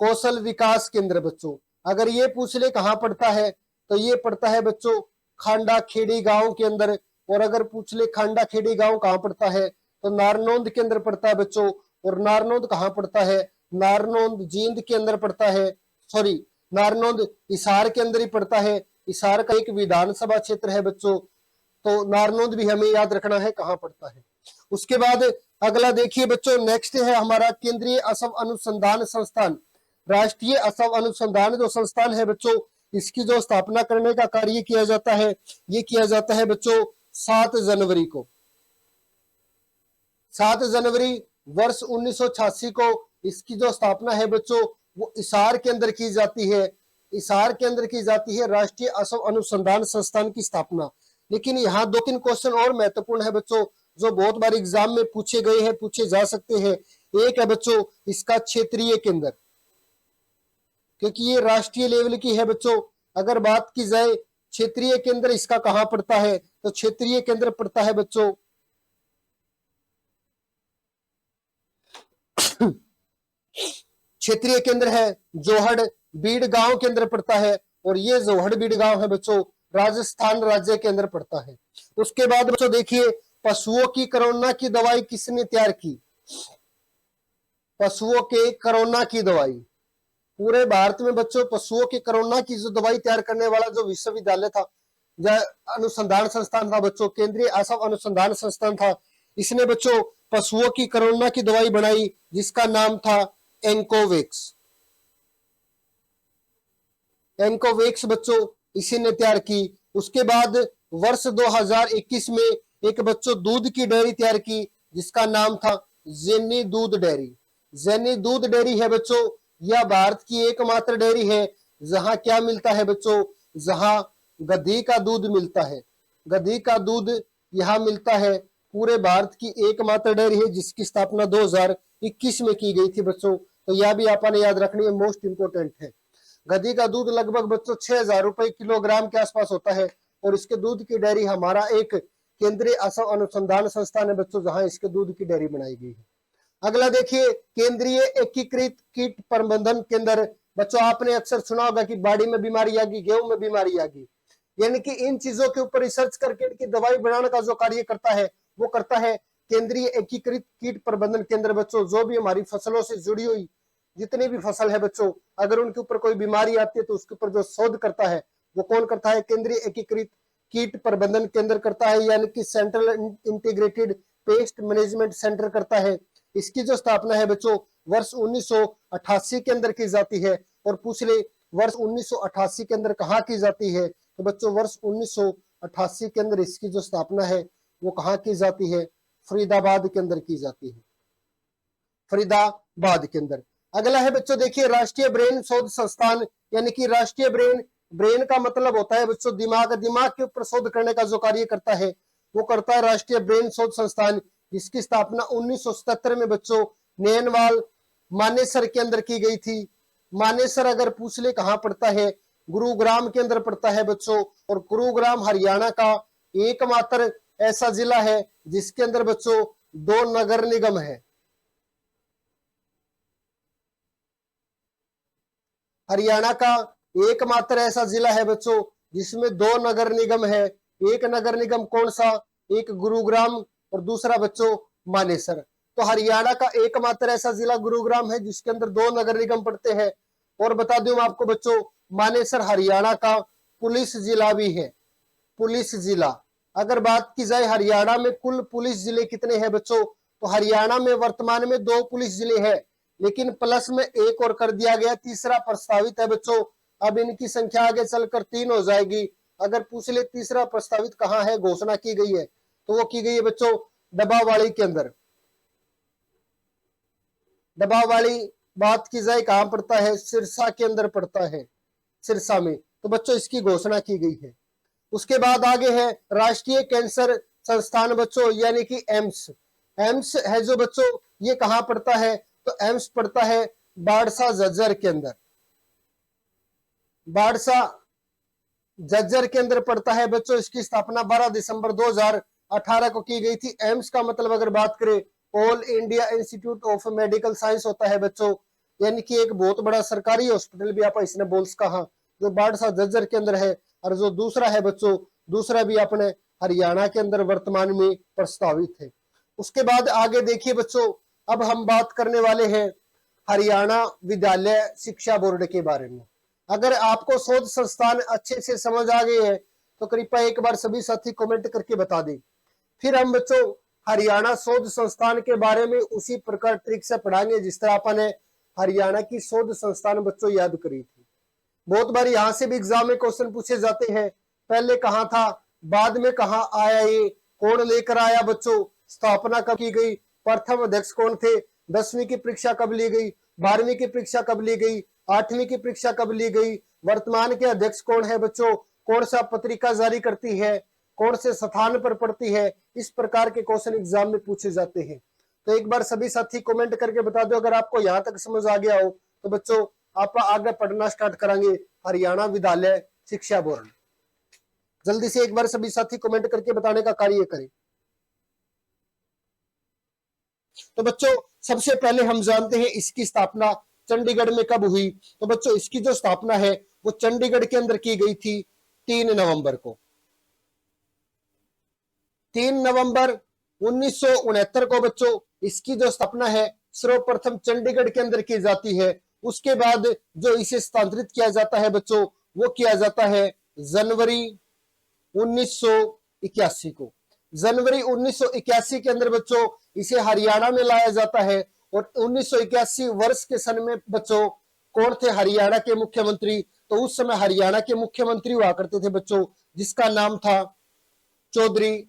कौशल विकास केंद्र बच्चों। अगर ये पूछ ले कहाँ पड़ता है तो ये पड़ता है बच्चों खांडा खेड़ी गांव के अंदर। और अगर पूछ ले खांडा खेड़ी गांव कहाँ पड़ता है तो नारनौंद के अंदर पड़ता है बच्चों। और नारनौंद कहाँ पड़ता है, नारनौंद जींद के अंदर पड़ता है, सॉरी नारनौंद इसार के अंदर ही पड़ता है। इसार का एक विधानसभा क्षेत्र है बच्चों, तो नारनौंद भी हमें याद रखना है कहाँ पड़ता है। उसके बाद अगला देखिए बच्चों, नेक्स्ट है हमारा केंद्रीय असम अनुसंधान संस्थान। राष्ट्रीय असम अनुसंधान जो संस्थान है बच्चों, इसकी जो स्थापना करने का कार्य किया जाता है, ये किया जाता है बच्चों 7 जनवरी को। 7 जनवरी वर्ष 1986 को इसकी जो स्थापना है बच्चों, वो हिसार के अंदर की जाती है। हिसार के अंदर की जाती है राष्ट्रीय असम अनुसंधान संस्थान की स्थापना। लेकिन यहाँ 2-3 क्वेश्चन और महत्वपूर्ण है बच्चों, जो बहुत बार एग्जाम में पूछे गए हैं, पूछे जा सकते हैं। एक है बच्चों इसका क्षेत्रीय केंद्र, क्योंकि ये राष्ट्रीय लेवल की है बच्चों। अगर बात की जाए क्षेत्रीय केंद्र इसका कहाँ पड़ता है, तो क्षेत्रीय केंद्र पड़ता है बच्चों क्षेत्रीय केंद्र है जोहड़ बीड़ गांव के अंदर पड़ता है, और ये जोहड़ बीड़ गांव है बच्चों राजस्थान राज्य के अंदर पड़ता है। उसके बाद बच्चों देखिए, पशुओं की कोरोना की दवाई किसने तैयार की? पशुओं के कोरोना की दवाई, पूरे भारत में बच्चों पशुओं की कोरोना की जो दवाई तैयार करने वाला जो विश्वविद्यालय था, जो अनुसंधान संस्थान था बच्चों, केंद्रीय असम अनुसंधान संस्थान था, इसने बच्चों पशुओं की कोरोना की दवाई बनाई, जिसका नाम था एंकोवेक्स। एंकोवेक्स बच्चों इसी ने तैयार की। उसके बाद वर्ष 2021 में एक बच्चों दूध की डेयरी तैयार की, जिसका नाम था जेनी दूध डेयरी। जेनी दूध डेयरी है बच्चों, यह भारत की एकमात्र डेयरी है जहां क्या मिलता है बच्चों, जहां गधी का दूध मिलता है। गधी का दूध यहाँ मिलता है। पूरे भारत की एकमात्र डेयरी है जिसकी स्थापना 2021 में की गई थी बच्चों, तो यह भी आपने याद रखनी है, मोस्ट इंपोर्टेंट है। गधी का दूध लगभग बच्चों 6,000 रुपए किलोग्राम के आसपास होता है, और इसके दूध की डेयरी हमारा एक केंद्रीय असम अनुसंधान संस्थान है बच्चों, जहां इसके दूध की डेयरी बनाई गई है। अगला देखिए, केंद्रीय एकीकृत कीट प्रबंधन केंद्र। बच्चों आपने अक्सर सुना होगा कि बाड़ी में बीमारी आ गई, गेहूं में बीमारी आ गई, यानी कि इन चीजों के ऊपर रिसर्च करके इनकी दवाई बनाने का जो कार्य करता है, वो करता है केंद्रीय एकीकृत कीट प्रबंधन केंद्र बच्चों। जो भी हमारी फसलों से जुड़ी हुई जितनी भी फसल है बच्चों, अगर उनके ऊपर कोई बीमारी आती है तो उसके ऊपर जो शोध करता है वो कौन करता है? केंद्रीय एकीकृत कीट प्रबंधन केंद्र करता है, यानी कि central integrated pest management centre करता है। इसकी जो स्थापना है बच्चों वर्ष 1988 के अंदर की जाती है। और पूछ ले वर्ष 1988 के अंदर कहाँ की जाती है, तो बच्चों वर्ष 1988 के अंदर इसकी जो स्थापना है वो कहाँ की जाती है? फरीदाबाद के अंदर की जाती है, फरीदाबाद के अंदर। अगला है बच्चों देखिए, राष्ट्रीय ब्रेन शोध संस्थान, यानी कि राष्ट्रीय ब्रेन, ब्रेन का मतलब होता है बच्चों दिमाग, दिमाग के ऊपर शोध करने का जो कार्य करता है वो करता है राष्ट्रीय ब्रेन शोध संस्थान, जिसकी स्थापना 1977 में बच्चों नैनवाल मानेसर के अंदर की गई थी। मानेसर अगर पूछ ले कहाँ पड़ता है, गुरुग्राम के अंदर पड़ता है बच्चों, और गुरुग्राम हरियाणा का एकमात्र ऐसा जिला है जिसके अंदर बच्चों 2 नगर निगम है। हरियाणा का एकमात्र ऐसा जिला है बच्चों जिसमें 2 नगर निगम है। एक नगर निगम कौन सा? एक गुरुग्राम और दूसरा बच्चों मानेसर। तो हरियाणा का एकमात्र ऐसा जिला गुरुग्राम है जिसके अंदर 2 नगर निगम पड़ते हैं। और बता दूं आपको बच्चों, मानेसर हरियाणा का पुलिस जिला भी है, पुलिस जिला। अगर बात की जाए हरियाणा में कुल पुलिस जिले कितने हैं बच्चों, तो हरियाणा में वर्तमान में 2 पुलिस जिले हैं, लेकिन प्लस में एक और कर दिया गया, तीसरा प्रस्तावित है बच्चों। अब इनकी संख्या आगे चलकर 3 हो जाएगी। अगर पूछ ले तीसरा प्रस्तावित कहाँ है, घोषणा की गई है, तो वो की गई है बच्चों डबावाली के अंदर। डबावाली बात की जाए कहाँ पड़ता है? सिरसा के अंदर पड़ता है, सिरसा में। तो बच्चों इसकी घोषणा की गई है। उसके बाद आगे है राष्ट्रीय कैंसर संस्थान बच्चों, यानी कि एम्स। एम्स है जो बच्चों ये कहाँ पड़ता है, तो एम्स पड़ता है बाड़सा झज्जर के अंदर, बाड़सा झज्जर के अंदर पड़ता है बच्चों। इसकी स्थापना 12 दिसंबर 2018 को की गई थी। एम्स का मतलब अगर बात करें all India institute of medical science होता है बच्चों, यानी कि एक बहुत बड़ा सरकारी हॉस्पिटल भी आप इसने बोल कहा, जो बाड़सा झज्जर के अंदर है। और जो दूसरा है बच्चों, दूसरा भी अपने हरियाणा के अंदर वर्तमान में प्रस्तावित है। उसके बाद आगे देखिए बच्चों, अब हम बात करने वाले हैं हरियाणा विद्यालय शिक्षा बोर्ड के बारे में। अगर आपको शोध संस्थान अच्छे से समझ आ गए हैं तो कृपया एक बार सभी साथी कमेंट करके बता दें। फिर हम बच्चों हरियाणा शोध संस्थान के बारे में उसी प्रकार ट्रिक से पढ़ाएंगे जिस तरह अपन ने हरियाणा की शोध संस्थान बच्चों याद करी थी। बहुत बार यहां से भी एग्जाम में क्वेश्चन पूछे जाते हैं, पहले कहां था, बाद में कहां आया, ये कौन लेकर आया बच्चों, स्थापना कब की गई, प्रथम अध्यक्ष कौन थे, 10वीं की परीक्षा कब ली गई, 12वीं की परीक्षा कब ली गई, 8वीं की परीक्षा कब ली गई, वर्तमान के अध्यक्ष कौन है बच्चों, कौन सा पत्रिका जारी करती है, कौन से स्थान पर पड़ती है। इस प्रकार के क्वेश्चन एग्जाम में पूछे जाते हैं। तो एक बार सभी साथी कमेंट करके बता दो अगर आपको यहां तक समझ आ गया हो। तो बच्चों आप आगे पढ़ना स्टार्ट करेंगे हरियाणा विद्यालय शिक्षा बोर्ड। जल्दी से एक बार सभी साथी कमेंट करके बताने का कार्य करें। तो बच्चों सबसे पहले हम जानते हैं इसकी स्थापना चंडीगढ़ में कब हुई। तो बच्चों इसकी जो स्थापना है वो चंडीगढ़ के अंदर की गई थी 3 नवंबर को। 3 नवंबर 1969 को बच्चों इसकी जो स्थापना है सर्वप्रथम चंडीगढ़ के अंदर की जाती है। उसके बाद जो इसे स्थानांतरित किया जाता है बच्चों वो किया जाता है जनवरी 1981 को। जनवरी 1981 के अंदर बच्चों इसे हरियाणा में लाया जाता है। और 1981 वर्ष के सन में बच्चों कौन थे हरियाणा के मुख्यमंत्री। तो उस समय हरियाणा के मुख्यमंत्री हुआ करते थे बच्चों जिसका नाम था चौधरी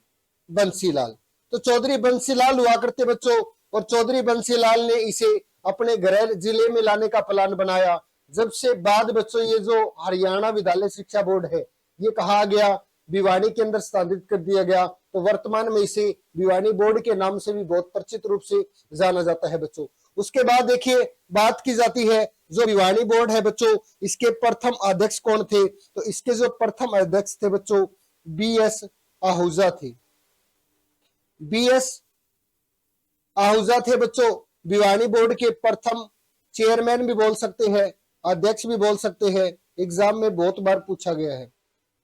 बंसीलाल। तो चौधरी बंसीलाल हुआ करते बच्चों और चौधरी बंसीलाल ने इसे अपने गृह जिले में लाने का प्लान बनाया। जब से बाद बच्चों ये जो हरियाणा विद्यालय शिक्षा बोर्ड है ये कहा गया भिवानी के अंदर स्थानांतरित कर दिया गया। तो वर्तमान में इसे भिवानी बोर्ड के नाम से भी बहुत परिचित रूप से जाना जाता है बच्चों। उसके बाद देखिए बात की जाती है जो भिवानी बोर्ड है बच्चों इसके प्रथम अध्यक्ष कौन थे। तो इसके जो प्रथम अध्यक्ष थे बच्चों BS आहूजा थे। BS आहूजा थे बच्चों भिवानी बोर्ड के प्रथम चेयरमैन भी बोल सकते हैं, अध्यक्ष भी बोल सकते हैं। एग्जाम में बहुत बार पूछा गया है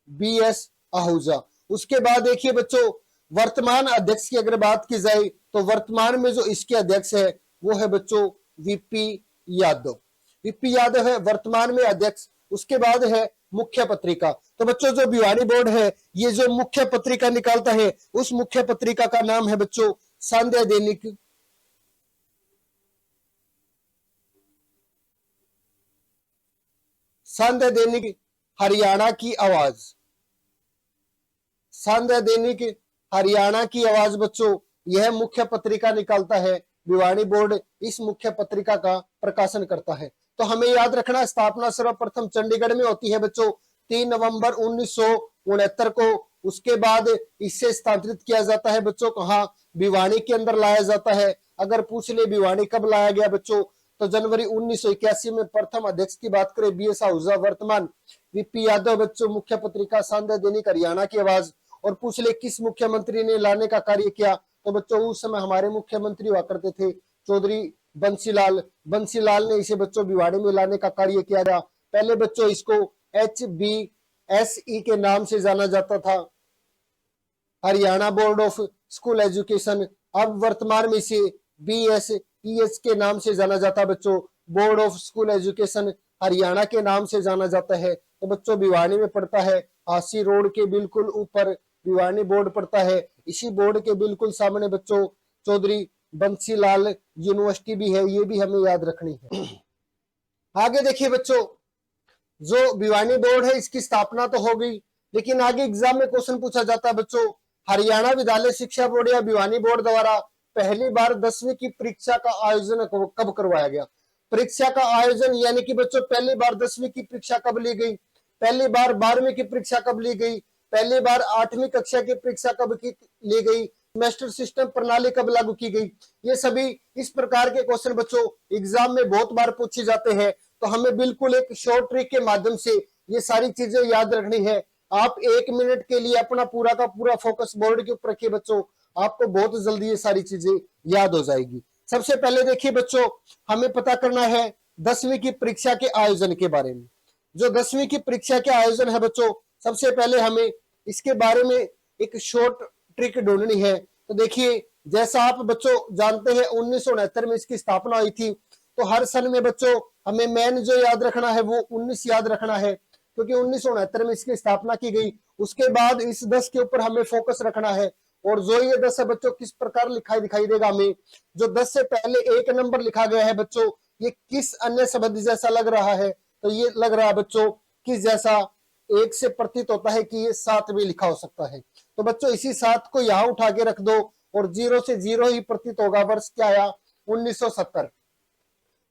BS आहूजा। उसके बाद देखिए बच्चों वर्तमान अध्यक्ष की अगर बात की जाए तो वर्तमान में जो इसके अध्यक्ष है वो है बच्चों VP यादव। VP यादव है वर्तमान में अध्यक्ष। उसके बाद है मुख्य पत्रिका। तो बच्चों जो भिवानी बोर्ड है ये जो मुख्य पत्रिका निकालता है उस मुख्य पत्रिका का नाम है बच्चों संध्या दैनिक। संध्या दैनिक हरियाणा की आवाज। संध्या दैनिक हरियाणा की आवाज बच्चों यह मुख्य पत्रिका निकालता है। भिवानी बोर्ड इस मुख्य पत्रिका का प्रकाशन करता है। तो हमें याद रखना स्थापना सर्वप्रथम चंडीगढ़ में होती है बच्चों 3 नवंबर 1969 को। उसके बाद इससे स्थानांतरित किया जाता है बच्चों कहाँ, भिवानी के अंदर लाया जाता है। अगर पूछ ले भिवानी कब लाया गया बच्चों तो जनवरी 1981 में प्रथम अध्यक्ष की बात करें BS आहूजा, वर्तमान VP यादव बच्चों मुख्य पत्रिका संध्या दैनिक हरियाणा की आवाज। और पूछ ले किस मुख्यमंत्री ने लाने का कार्य किया तो बच्चों उस समय हमारे मुख्यमंत्री हुआ करते थे चौधरी बंसीलाल। बंसीलाल ने इसे बच्चों भिवानी में लाने का कार्य किया गया। पहले बच्चों इसको HBSE के नाम से जाना जाता था, Haryana board of school education. अब वर्तमान में इसे BSEH के नाम से जाना जाता है बच्चों, board of school education Haryana के नाम से जाना जाता है। तो बच्चों भिवानी में पड़ता है, हासी रोड के बिल्कुल ऊपर भिवानी बोर्ड पड़ता है। इसी बोर्ड के बिल्कुल सामने बच्चों चौधरी बंसीलाल यूनिवर्सिटी भी है, ये भी हमें याद रखनी है। आगे देखिए बच्चों जो भिवानी बोर्ड है इसकी स्थापना तो हो गई, लेकिन आगे एग्जाम में क्वेश्चन पूछा जाता है बच्चों हरियाणा विद्यालय शिक्षा बोर्ड या भिवानी बोर्ड द्वारा पहली बार 10वीं की परीक्षा का आयोजन कब करवाया गया। परीक्षा का आयोजन यानी कि बच्चों पहली बार 10वीं की परीक्षा कब ली गई, पहली बार 12वीं की परीक्षा कब ली गई, पहली बार 8वीं कक्षा की परीक्षा कब ली गई, सेमेस्टर सिस्टम प्रणाली कब लागू की गई। ये सभी इस प्रकार के क्वेश्चन बच्चों एग्जाम में बहुत बार पूछे जाते हैं। तो हमें बिल्कुल एक शॉर्ट ट्रिक के माध्यम से ये सारी चीजें याद रखनी है। आप 1 मिनट के लिए अपना पूरा का पूरा फोकस बोर्ड के ऊपर रखिए बच्चों, आपको बहुत जल्दी ये सारी चीजें याद हो जाएगी। सबसे पहले देखिए बच्चों हमें पता करना है 10वीं की परीक्षा के आयोजन के बारे में। जो 10वीं की परीक्षा के आयोजन है बच्चों सबसे पहले हमें इसके बारे में एक शॉर्ट ट्रिक ढूंढनी है। तो देखिए जैसा आप बच्चों जानते हैं 1969 में इसकी स्थापना हुई थी। तो हर सन में बच्चों हमें मेन जो याद रखना है वो 19 याद रखना है, क्योंकि 1969 में इसकी स्थापना की गई। उसके बाद इस 10 के ऊपर हमें फोकस रखना है और जो ये 10 है बच्चों किस प्रकार लिखा दिखाई देगा हमें। जो 10 से पहले 1 नंबर लिखा गया है बच्चों, ये किस अन्य शब्द जैसा लग रहा है, तो ये लग रहा है बच्चों किस जैसा, 1 से प्रतीत होता है कि ये 7 भी लिखा हो सकता है। तो बच्चों इसी 7 को यहाँ उठा के रख दो और 0 से 0 ही प्रतीत होगा। वर्ष क्या आया, 1970।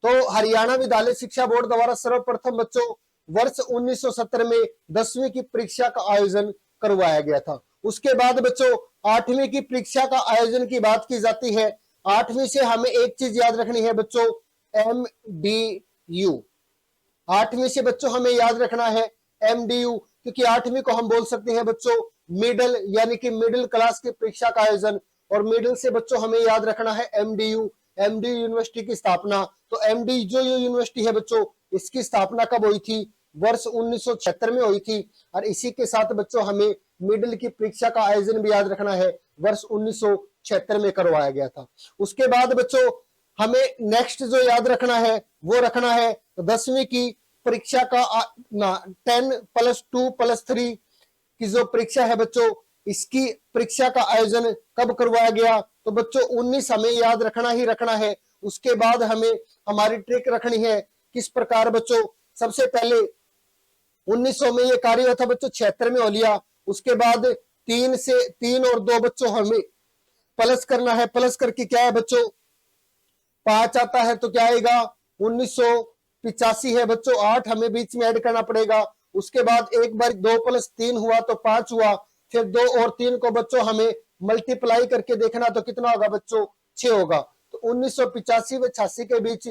तो हरियाणा विद्यालय शिक्षा बोर्ड द्वारा सर्वप्रथम बच्चों वर्ष 1970 में 10वीं की परीक्षा का आयोजन करवाया गया था। उसके बाद बच्चों 8वीं की परीक्षा का आयोजन की बात की जाती है। 8वीं से हमें एक चीज याद रखनी है बच्चों, MDU। 8वीं से बच्चों हमें याद रखना है MDU, क्योंकि 8वीं को हम बोल सकते हैं बच्चों मिडिल, यानी कि मिडिल क्लास की परीक्षा का आयोजन। और मिडिल से बच्चों हमें याद रखना है MDU, MDU यूनिवर्सिटी की स्थापना। तो MDU जो यूनिवर्सिटी है बच्चों, इसकी स्थापना कब हुई थी, वर्ष 1976 में हुई थी। और इसी के साथ बच्चों हमें मिडिल की परीक्षा का आयोजन भी याद रखना है, वर्ष 1976 में करवाया गया था। उसके बाद बच्चों हमें नेक्स्ट जो याद रखना है वो रखना है 10वीं की परीक्षा का 10+2+3 की जो परीक्षा है बच्चों, इसकी परीक्षा का आयोजन कब करवाया गया, तो बच्चों 19 हमें याद रखना ही रखना है। उसके बाद हमें हमारी ट्रिक रखनी है किस प्रकार बच्चों, सबसे पहले 1900 में ये कार्य हुआ था बच्चों, 76 में हो लिया। उसके बाद 3 और 2 बच्चों हमें प्लस करना है, प्लस करके क्या है बच्चों 5 आता है, तो क्या आएगा 1985 है बच्चों। 8 हमें बीच में ऐड करना पड़ेगा। उसके बाद एक बार 2+3 हुआ तो 5 हुआ, फिर 2 और 3 को बच्चों हमें मल्टीप्लाई करके देखना, तो कितना होगा बच्चों 6 होगा। तो 1985 व 86 के बीच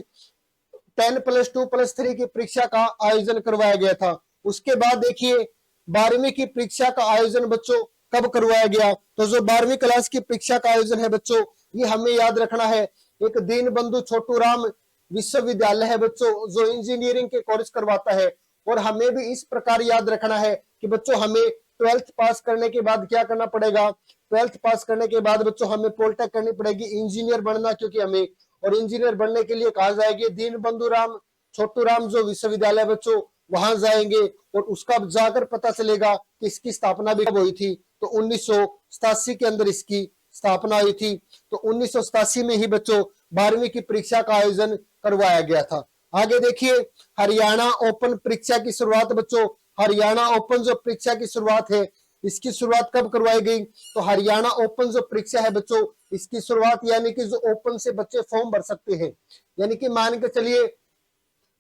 10+2+3 की परीक्षा का आयोजन करवाया गया था। उसके बाद देखिए 12वीं की परीक्षा का आयोजन बच्चों कब करवाया गया, तो जो 12वीं क्लास की परीक्षा का आयोजन है बच्चों, ये हमें याद रखना है। एक दीन बंधु छोटूराम विश्वविद्यालय है बच्चों, जो इंजीनियरिंग के कोर्स करवाता है। और हमें भी इस प्रकार याद रखना है कि बच्चों हमें 12th पास करने के बाद क्या करना पड़ेगा, 12th पास करने के बाद बच्चों हमें पॉलिटेक्निक करनी पड़ेगी, इंजीनियर बनना, क्योंकि हमें और इंजीनियर बनने के लिए कहा जाएगी दीन बंधु राम छोटूराम जो विश्वविद्यालय बच्चों, वहां जाएंगे और उसका जाकर पता चलेगा कि इसकी स्थापना भी कब हुई थी। तो 1987 के अंदर इसकी स्थापना हुई थी। तो 1987 में ही बच्चों 12वीं की परीक्षा का आयोजन करवाया गया था। आगे देखिए हरियाणा ओपन परीक्षा की शुरुआत बच्चों, हरियाणा ओपन जो परीक्षा की शुरुआत है, इसकी शुरुआत कब करवाई गई, तो हरियाणा ओपन जो परीक्षा है बच्चों, इसकी शुरुआत यानी कि जो ओपन से बच्चे फॉर्म भर सकते हैं, यानी कि मान के चलिए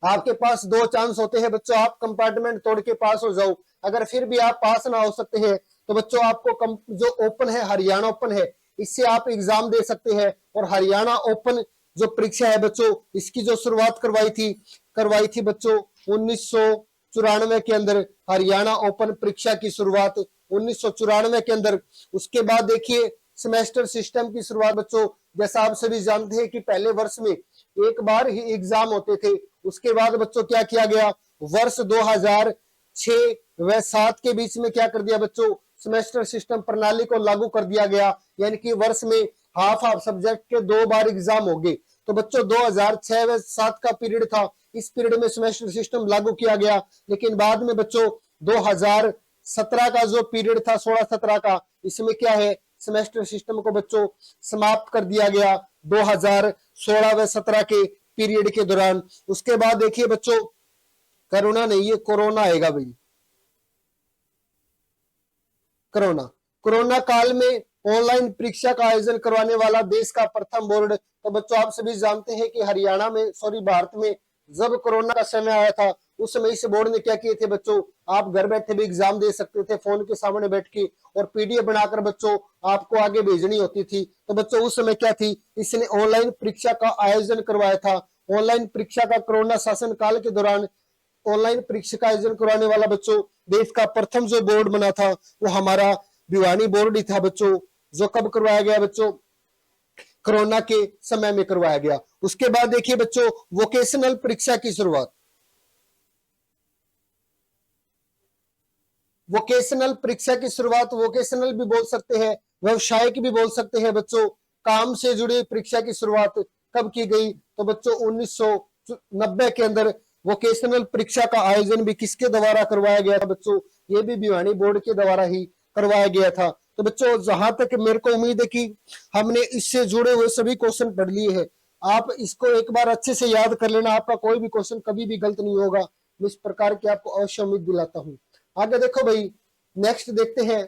आपके पास 2 चांस होते हैं बच्चों, आप कंपार्टमेंट तोड़ के पास हो जाओ। अगर फिर भी आप पास ना हो सकते हैं तो बच्चों आपको जो ओपन है, हरियाणा ओपन है, इससे आप एग्जाम दे सकते हैं। और हरियाणा ओपन जो परीक्षा है बच्चों, इसकी जो शुरुआत करवाई थी बच्चों 1994 के अंदर, हरियाणा ओपन परीक्षा की शुरुआत 1994 के अंदर। उसके बाद देखिए सेमेस्टर सिस्टम की शुरुआत बच्चों, जैसा आप सभी जानते हैं कि पहले वर्ष में एक बार ही एग्जाम होते थे। उसके बाद बच्चों क्या किया गया, वर्ष 2006 व 7 के बीच में क्या कर दिया बच्चों, सेमेस्टर सिस्टम प्रणाली को लागू कर दिया गया, यानी कि वर्ष में हाफ सब्जेक्ट के 2 बार एग्जाम हो गए। तो बच्चों 2006 व 7 का पीरियड था, इस पीरियड में सेमेस्टर सिस्टम लागू किया गया। लेकिन बाद में बच्चों 2017 का जो पीरियड था 16-17 का, इसमें क्या है सेमेस्टर सिस्टम को बच्चों समाप्त कर दिया गया 2016 व 17 के पीरियड के दौरान। उसके बाद देखिए बच्चों कोरोना नहीं, ये कोरोना आएगा भाई, कोरोना काल में ऑनलाइन परीक्षा का आयोजन करवाने वाला देश का प्रथम बोर्ड। तो बच्चों आप सभी जानते हैं कि हरियाणा में भारत में जब कोरोना का समय आया था, उस समय इस बोर्ड ने क्या किए थे बच्चों, आप घर बैठे भी एग्जाम दे सकते थे फोन के सामने बैठ के, और पीडीएफ बनाकर बच्चों आपको आगे भेजनी होती थी। तो बच्चों उस समय क्या थी, इसने ऑनलाइन परीक्षा का आयोजन करवाया था। ऑनलाइन परीक्षा का कोरोना शासन काल के दौरान ऑनलाइन परीक्षा का आयोजन करवाने वाला बच्चों देश का प्रथम जो बोर्ड बना था वो हमारा भिवानी बोर्ड ही था बच्चों, जो कब करवाया गया बच्चों, कोरोना के समय में करवाया गया। उसके बाद देखिए बच्चों वोकेशनल परीक्षा की शुरुआत, वोकेशनल परीक्षा की शुरुआत, वोकेशनल भी बोल सकते हैं, व्यवसायिक भी बोल सकते हैं बच्चों, काम से जुड़ी परीक्षा की शुरुआत कब की गई, तो बच्चों 1990 के अंदर वोकेशनल परीक्षा का आयोजन भी किसके द्वारा करवाया गया था बच्चों, ये भी भिवानी बोर्ड के द्वारा ही करवाया गया था। तो बच्चों जहां तक मेरे को उम्मीद है कि हमने इससे जुड़े हुए सभी क्वेश्चन पढ़ लिए हैं। आप इसको एक बार अच्छे से याद कर लेना, आपका कोई भी क्वेश्चन कभी भी गलत नहीं होगा। मैं इस प्रकार की आपको अवश्य उम्मीद दिलाता हूँ। आगे देखो भाई, नेक्स्ट देखते हैं।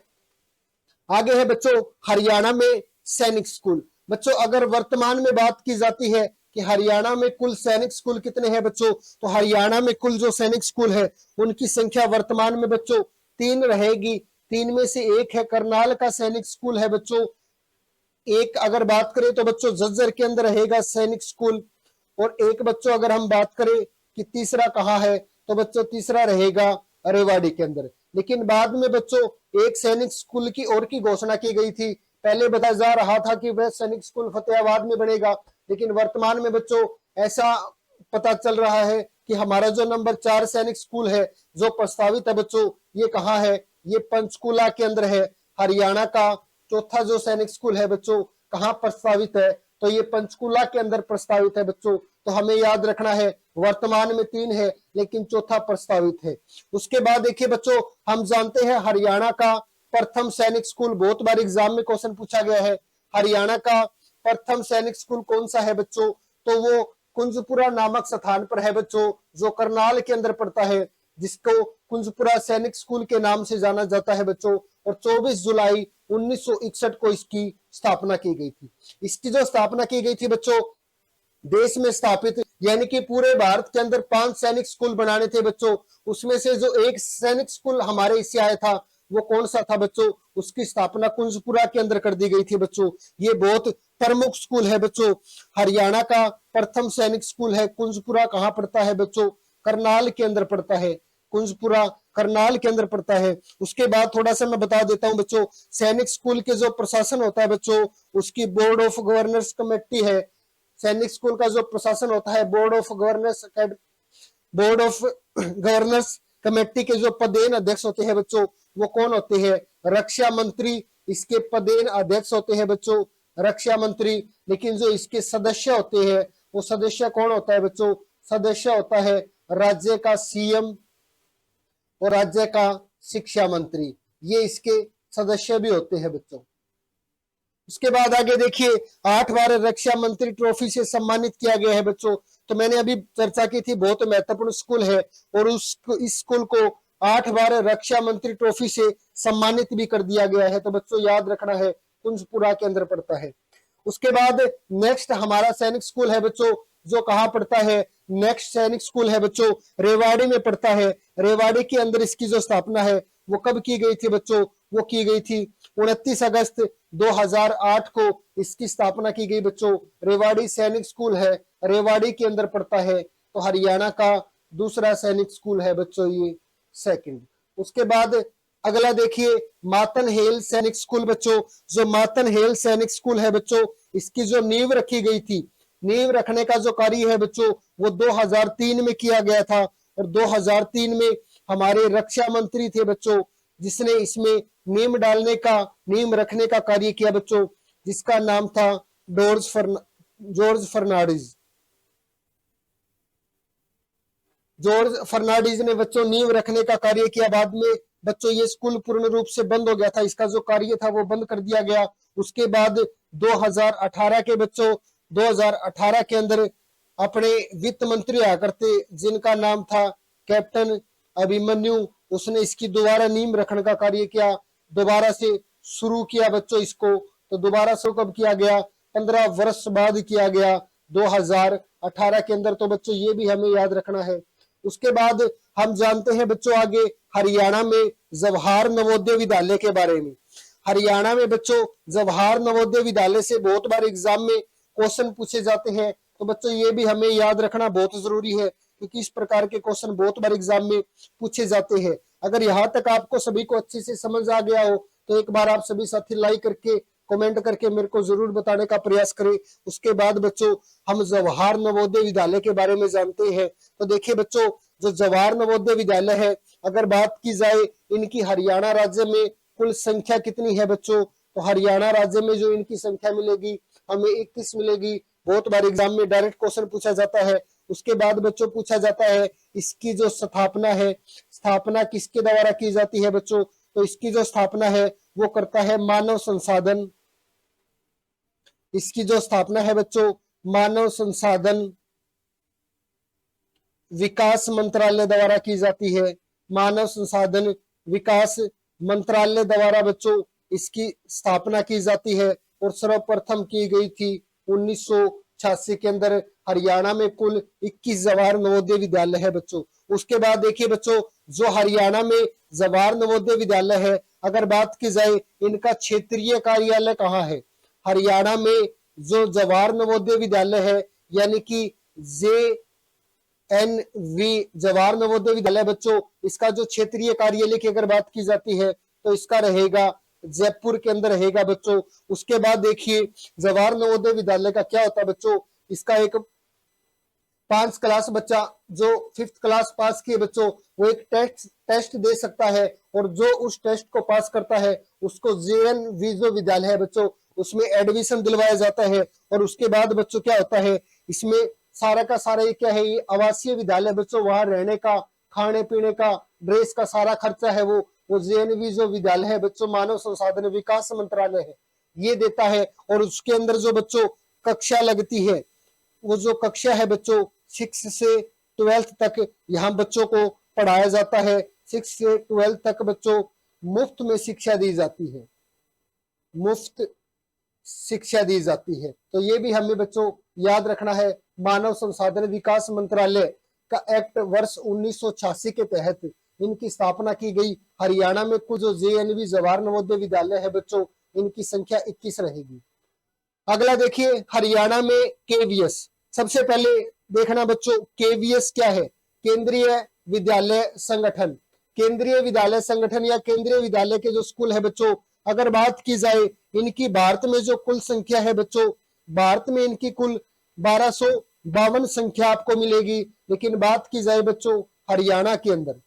आगे है बच्चों हरियाणा में सैनिक स्कूल। बच्चों अगर वर्तमान में बात की जाती है कि हरियाणा में कुल सैनिक स्कूल कितने हैं बच्चों, तो हरियाणा में कुल जो सैनिक स्कूल है उनकी संख्या वर्तमान में बच्चों 3 रहेगी। 3 में से एक है करनाल का सैनिक स्कूल है बच्चों। एक अगर बात करें तो बच्चों झज्जर के अंदर रहेगा सैनिक स्कूल। और एक बच्चों अगर हम बात करें कि तीसरा कहाँ है, तो बच्चों तीसरा रहेगा रेवाड़ी के अंदर। लेकिन बाद में बच्चों एक सैनिक स्कूल की और की घोषणा की गई थी। पहले बताया जा रहा था कि वह सैनिक स्कूल फतेहाबाद में बनेगा, लेकिन वर्तमान में बच्चों ऐसा पता चल रहा है कि हमारा जो नंबर 4 सैनिक स्कूल है जो प्रस्तावित है बच्चों, ये कहाँ है, ये पंचकूला के अंदर है। हरियाणा का चौथा जो सैनिक स्कूल है बच्चों कहाँ प्रस्तावित है, तो ये पंचकूला के अंदर प्रस्तावित है बच्चों। तो हमें याद रखना है वर्तमान में 3 है लेकिन चौथा प्रस्तावित है। उसके बाद देखिए बच्चों, हम जानते हैं हरियाणा का प्रथम सैनिक स्कूल, बहुत बार एग्जाम में क्वेश्चन पूछा गया है। हरियाणा का प्रथम सैनिक स्कूल कौन सा है बच्चों, तो वो कुंजपुरा नामक स्थान पर है बच्चों, जो करनाल के अंदर पड़ता है, जिसको कुंजपुरा सैनिक स्कूल के नाम से जाना जाता है बच्चों। और 24 जुलाई 1961 को इसकी स्थापना की गई थी। इसकी जो स्थापना की गई थी बच्चों, देश में स्थापित यानी कि पूरे भारत के अंदर 5 सैनिक स्कूल बनाने थे बच्चों, उसमें से जो एक सैनिक स्कूल हमारे इससे आया था वो कौन सा था बच्चों, उसकी स्थापना कुंजपुरा के अंदर कर दी गई थी बच्चों। ये बहुत प्रमुख स्कूल है बच्चों। हरियाणा का प्रथम सैनिक स्कूल है कुंजपुरा, कहाँ पड़ता है बच्चों, करनाल के अंदर पड़ता है। कुंजपुरा करनाल के अंदर पड़ता है। उसके बाद थोड़ा सा मैं बता देता हूं बच्चों, सैनिक स्कूल के जो प्रशासन होता है बच्चों, उसकी बोर्ड ऑफ गवर्नर्स कमेटी है। सैनिक स्कूल का जो प्रशासन होता है बोर्ड ऑफ गवर्नर्स कमेटी के जो पदेन अध्यक्ष होते हैं बच्चों, वो कौन होते हैं, रक्षा मंत्री इसके पदेन अध्यक्ष होते हैं बच्चों, रक्षा मंत्री। लेकिन जो इसके सदस्य होते हैं वो सदस्य कौन होता है बच्चों, सदस्य होता है राज्य का सीएम और राज्य का शिक्षा मंत्री, ये इसके सदस्य भी होते हैं बच्चों। उसके बाद आगे देखिए, 8 बार रक्षा मंत्री ट्रॉफी से सम्मानित किया गया है बच्चों। तो मैंने अभी चर्चा की थी, बहुत महत्वपूर्ण स्कूल है और इस स्कूल को 8 बार रक्षा मंत्री ट्रॉफी से सम्मानित भी कर दिया गया है। तो बच्चों याद रखना है, कुंजपुरा के अंदर पड़ता है। उसके बाद नेक्स्ट हमारा सैनिक स्कूल है बच्चों, जो कहाँ पड़ता है, नेक्स्ट सैनिक स्कूल है बच्चों रेवाड़ी में पड़ता है। रेवाड़ी के अंदर इसकी जो स्थापना है वो कब की गई थी बच्चों, वो की गई थी 29 अगस्त 2008 को इसकी स्थापना की गई बच्चों। रेवाड़ी सैनिक स्कूल है, रेवाड़ी के अंदर पड़ता है। तो हरियाणा का दूसरा सैनिक स्कूल है बच्चों ये सेकंड। उसके बाद अगला देखिए, मातन हेल सैनिक स्कूल बच्चों। जो मातन हेल सैनिक स्कूल है बच्चों, इसकी जो नींव रखी गई थी, नींव रखने का जो कार्य है बच्चों वो 2003 में किया गया था। और 2003 में हमारे रक्षा मंत्री थे बच्चों जिसने इसमें नींव रखने का कार्य किया बच्चों, जिसका नाम था जॉर्ज फर्नांडिस। जॉर्ज फर्नांडिस ने बच्चों नींव रखने का कार्य किया। बाद में बच्चों ये स्कूल पूर्ण रूप से बंद हो गया था, इसका जो कार्य था वो बंद कर दिया गया। उसके बाद 2018 के बच्चों 2018 के अंदर अपने वित्त मंत्री आया करते जिनका नाम था कैप्टन अभिमन्यु, उसने इसकी दोबारा नींव रखने का कार्य किया, दोबारा से शुरू किया बच्चों इसको। तो दोबारा से कब किया गया, 15 वर्ष बाद किया गया 2018 के अंदर। तो बच्चों ये भी हमें याद रखना है। उसके बाद हम जानते हैं बच्चों आगे हरियाणा में जवाहर नवोदय विद्यालय के बारे में। हरियाणा में बच्चों जवाहर नवोदय विद्यालय से बहुत बार एग्जाम में क्वेश्चन पूछे जाते हैं। तो बच्चों ये भी हमें याद रखना बहुत जरूरी है क्योंकि इस प्रकार के क्वेश्चन बहुत बार एग्जाम में पूछे जाते हैं। अगर यहाँ तक आपको सभी को अच्छे से समझ आ गया हो तो एक बार आप सभी साथी लाइक करके कमेंट करके मेरे को जरूर बताने का प्रयास करें। उसके बाद बच्चों हम जवाहर नवोदय विद्यालय के बारे में जानते हैं। तो देखिए बच्चों, जो जवाहर नवोदय विद्यालय है, अगर बात की जाए इनकी हरियाणा राज्य में कुल संख्या कितनी है बच्चों, तो हरियाणा राज्य में जो इनकी संख्या मिलेगी हमें 21 मिलेगी। बहुत बार एग्जाम में डायरेक्ट क्वेश्चन पूछा जाता है। उसके बाद बच्चों पूछा जाता है इसकी जो स्थापना है, स्थापना किसके द्वारा की जाती है बच्चों, तो इसकी जो स्थापना है वो करता है मानव संसाधन। इसकी जो स्थापना है बच्चों मानव संसाधन विकास मंत्रालय द्वारा की जाती है। मानव संसाधन विकास मंत्रालय द्वारा बच्चों इसकी स्थापना की जाती है और सर्वप्रथम की गई थी 1986 के अंदर। हरियाणा में कुल 21 जवाहर नवोदय विद्यालय है बच्चों। उसके बाद देखिए बच्चों जो हरियाणा में जवाहर नवोदय विद्यालय है, अगर बात की जाए इनका क्षेत्रीय कार्यालय कहाँ है। हरियाणा में जो जवाहर नवोदय विद्यालय है यानी कि JNV जवाहर नवोदय विद्यालय बच्चों, इसका जो क्षेत्रीय कार्यालय की अगर बात की जाती है तो इसका रहेगा जयपुर के अंदर रहेगा बच्चों। उसके बाद देखिए जवाहर नवोदय विद्यालय का क्या होता है बच्चों, इसका एक 5 क्लास बच्चा जो 5th क्लास पास किए बच्चों वो एक टेस्ट दे सकता है और जो उस टेस्ट को पास करता है उसको JNV जो विद्यालय है बच्चों उसमें एडमिशन दिलवाया जाता है। और उसके बाद बच्चों क्या होता है इसमें सारा का सारा ये क्या है, ये आवासीय विद्यालय बच्चों, वहां रहने का खाने पीने का ड्रेस का सारा खर्चा है वो JNV जो विद्यालय है बच्चों मानव संसाधन विकास मंत्रालय है ये देता है। और उसके अंदर जो बच्चों कक्षा लगती है वो जो कक्षा है बच्चों 6 से 12th तक यहाँ बच्चों को पढ़ाया जाता है। 6 से 12th तक बच्चों मुफ्त में शिक्षा दी जाती है, मुफ्त शिक्षा दी जाती है। तो ये भी हमें बच्चों याद रखना है। मानव संसाधन विकास मंत्रालय का एक्ट वर्ष 1986 के तहत इनकी स्थापना की गई। हरियाणा में कुछ जो JNV जवाहर नवोदय विद्यालय है बच्चों इनकी संख्या 21 रहेगी। अगला देखिए हरियाणा में KVS। सबसे पहले देखना बच्चों KVS क्या है, केंद्रीय विद्यालय संगठन। केंद्रीय विद्यालय संगठन या केंद्रीय विद्यालय के जो स्कूल है बच्चों, अगर बात की जाए इनकी भारत में जो कुल संख्या है बच्चों, भारत में इनकी कुल 1252 संख्या आपको मिलेगी। लेकिन बात की जाए बच्चों हरियाणा के अंदर,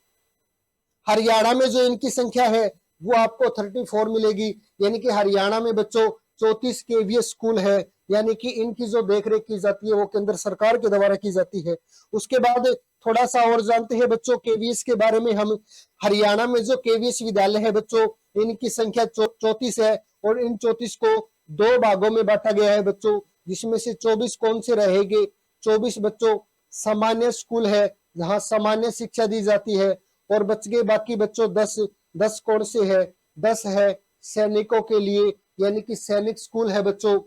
हरियाणा में जो इनकी संख्या है वो आपको 34 मिलेगी। यानी कि हरियाणा में बच्चों 34 KVS स्कूल है, यानी कि इनकी जो देखरेख की जाती है वो केंद्र सरकार के द्वारा की जाती है। उसके बाद थोड़ा सा और जानते हैं बच्चों KVS के बारे में हम। हरियाणा में जो KVS विद्यालय है बच्चों इनकी संख्या 34 है और इन 34 को 2 भागों में बांटा गया है बच्चों, जिसमें से 24 कौन से रहेंगे, 24 बच्चों सामान्य स्कूल है जहाँ सामान्य शिक्षा दी जाती है। और बच गए बाकी बच्चों 10 कौन से है, 10 है सैनिकों के लिए, यानी कि सैनिक स्कूल है बच्चों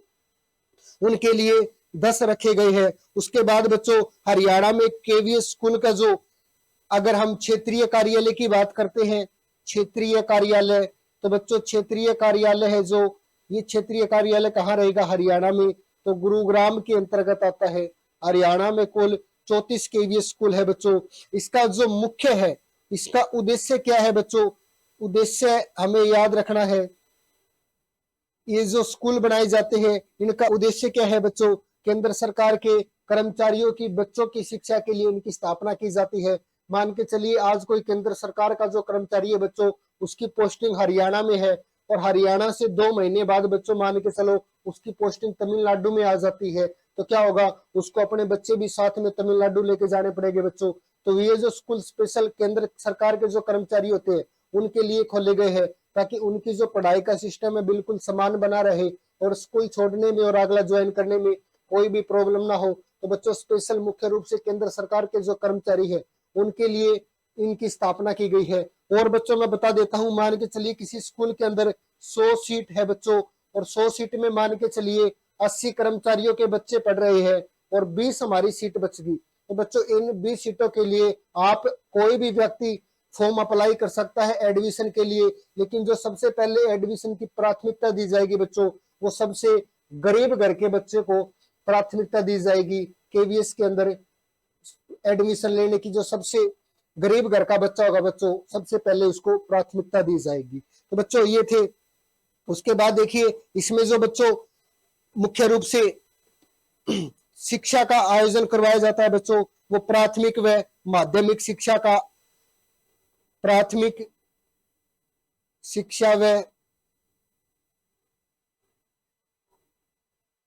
उनके लिए 10 रखे गए हैं। उसके बाद बच्चों हरियाणा में KVS स्कूल का जो अगर हम क्षेत्रीय कार्यालय की बात करते हैं, क्षेत्रीय कार्यालय, तो बच्चों क्षेत्रीय कार्यालय है जो ये क्षेत्रीय कार्यालय कहाँ रहेगा हरियाणा में, तो गुरुग्राम के अंतर्गत आता है। हरियाणा में कुल 34 KVS स्कूल है बच्चों। इसका जो मुख्य है, इसका उद्देश्य क्या है बच्चों, उद्देश्य हमें याद रखना है। ये जो स्कूल बनाए जाते हैं इनका उद्देश्य क्या है बच्चों, केंद्र सरकार के कर्मचारियों की बच्चों की शिक्षा के लिए इनकी स्थापना की जाती है। मान के चलिए आज कोई केंद्र सरकार का जो कर्मचारी है बच्चों उसकी पोस्टिंग हरियाणा में है और हरियाणा से 2 महीने बाद बच्चों मान के चलो उसकी पोस्टिंग तमिलनाडु में आ जाती है, तो क्या होगा उसको अपने बच्चे भी साथ में तमिलनाडु लेके जाने पड़ेंगे बच्चों। तो ये जो स्कूल स्पेशल केंद्र सरकार के जो कर्मचारी होते हैं उनके लिए खोले गए हैं ताकि उनकी जो पढ़ाई का सिस्टम है बिल्कुल समान बना रहे और स्कूल छोड़ने में और अगला ज्वाइन करने में कोई भी प्रॉब्लम ना हो। तो बच्चों स्पेशल मुख्य रूप से केंद्र सरकार के जो कर्मचारी है उनके लिए इनकी स्थापना की गई है। और बच्चों मैं बता देता हूं, मान के चलिए किसी स्कूल के अंदर 100 सीट है बच्चों और 100 सीट में मान के चलिए 80 कर्मचारियों के बच्चे पढ़ रहे हैं और 20 हमारी सीट बच गई, तो बच्चों इन 20 सीटों के लिए आप कोई भी व्यक्ति फॉर्म अप्लाई कर सकता है एडमिशन के लिए। लेकिन जो सबसे पहले एडमिशन की प्राथमिकता दी जाएगी बच्चों वो सबसे गरीब घर के बच्चे को प्राथमिकता दी जाएगी। KVS के अंदर एडमिशन लेने की जो सबसे गरीब घर का बच्चा होगा बच्चों सबसे पहले उसको प्राथमिकता दी जाएगी। तो बच्चों ये थे। उसके बाद देखिए इसमें जो बच्चों मुख्य रूप से शिक्षा का आयोजन करवाया जाता है बच्चों वो प्राथमिक व माध्यमिक शिक्षा का, प्राथमिक शिक्षा व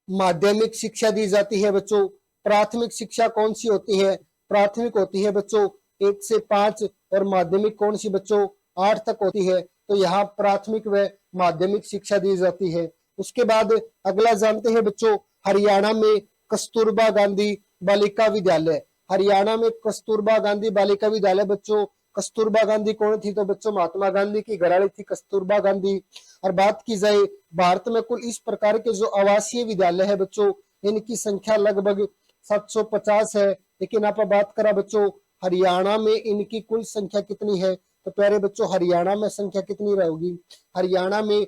माध्यमिक शिक्षा दी जाती है बच्चों। प्राथमिक शिक्षा कौन सी होती है, प्राथमिक होती है बच्चों 1 से 5 और माध्यमिक कौन सी बच्चों 8 तक होती है। तो यहाँ प्राथमिक व माध्यमिक शिक्षा दी जाती है। उसके बाद अगला जानते हैं बच्चों, हरियाणा में कस्तूरबा गांधी बालिका विद्यालय। हरियाणा में कस्तूरबा गांधी बालिका विद्यालय। बच्चों कस्तूरबा गांधी कौन थी? तो बच्चों महात्मा गांधी की घराड़ी थी कस्तूरबा गांधी। और बात की जाए भारत में कुल इस प्रकार के जो आवासीय विद्यालय है बच्चों, इनकी संख्या लगभग 750 है। लेकिन आप बात करा बच्चों हरियाणा में इनकी कुल संख्या कितनी है, तो प्यारे बच्चों हरियाणा में संख्या कितनी रहेगी? हरियाणा में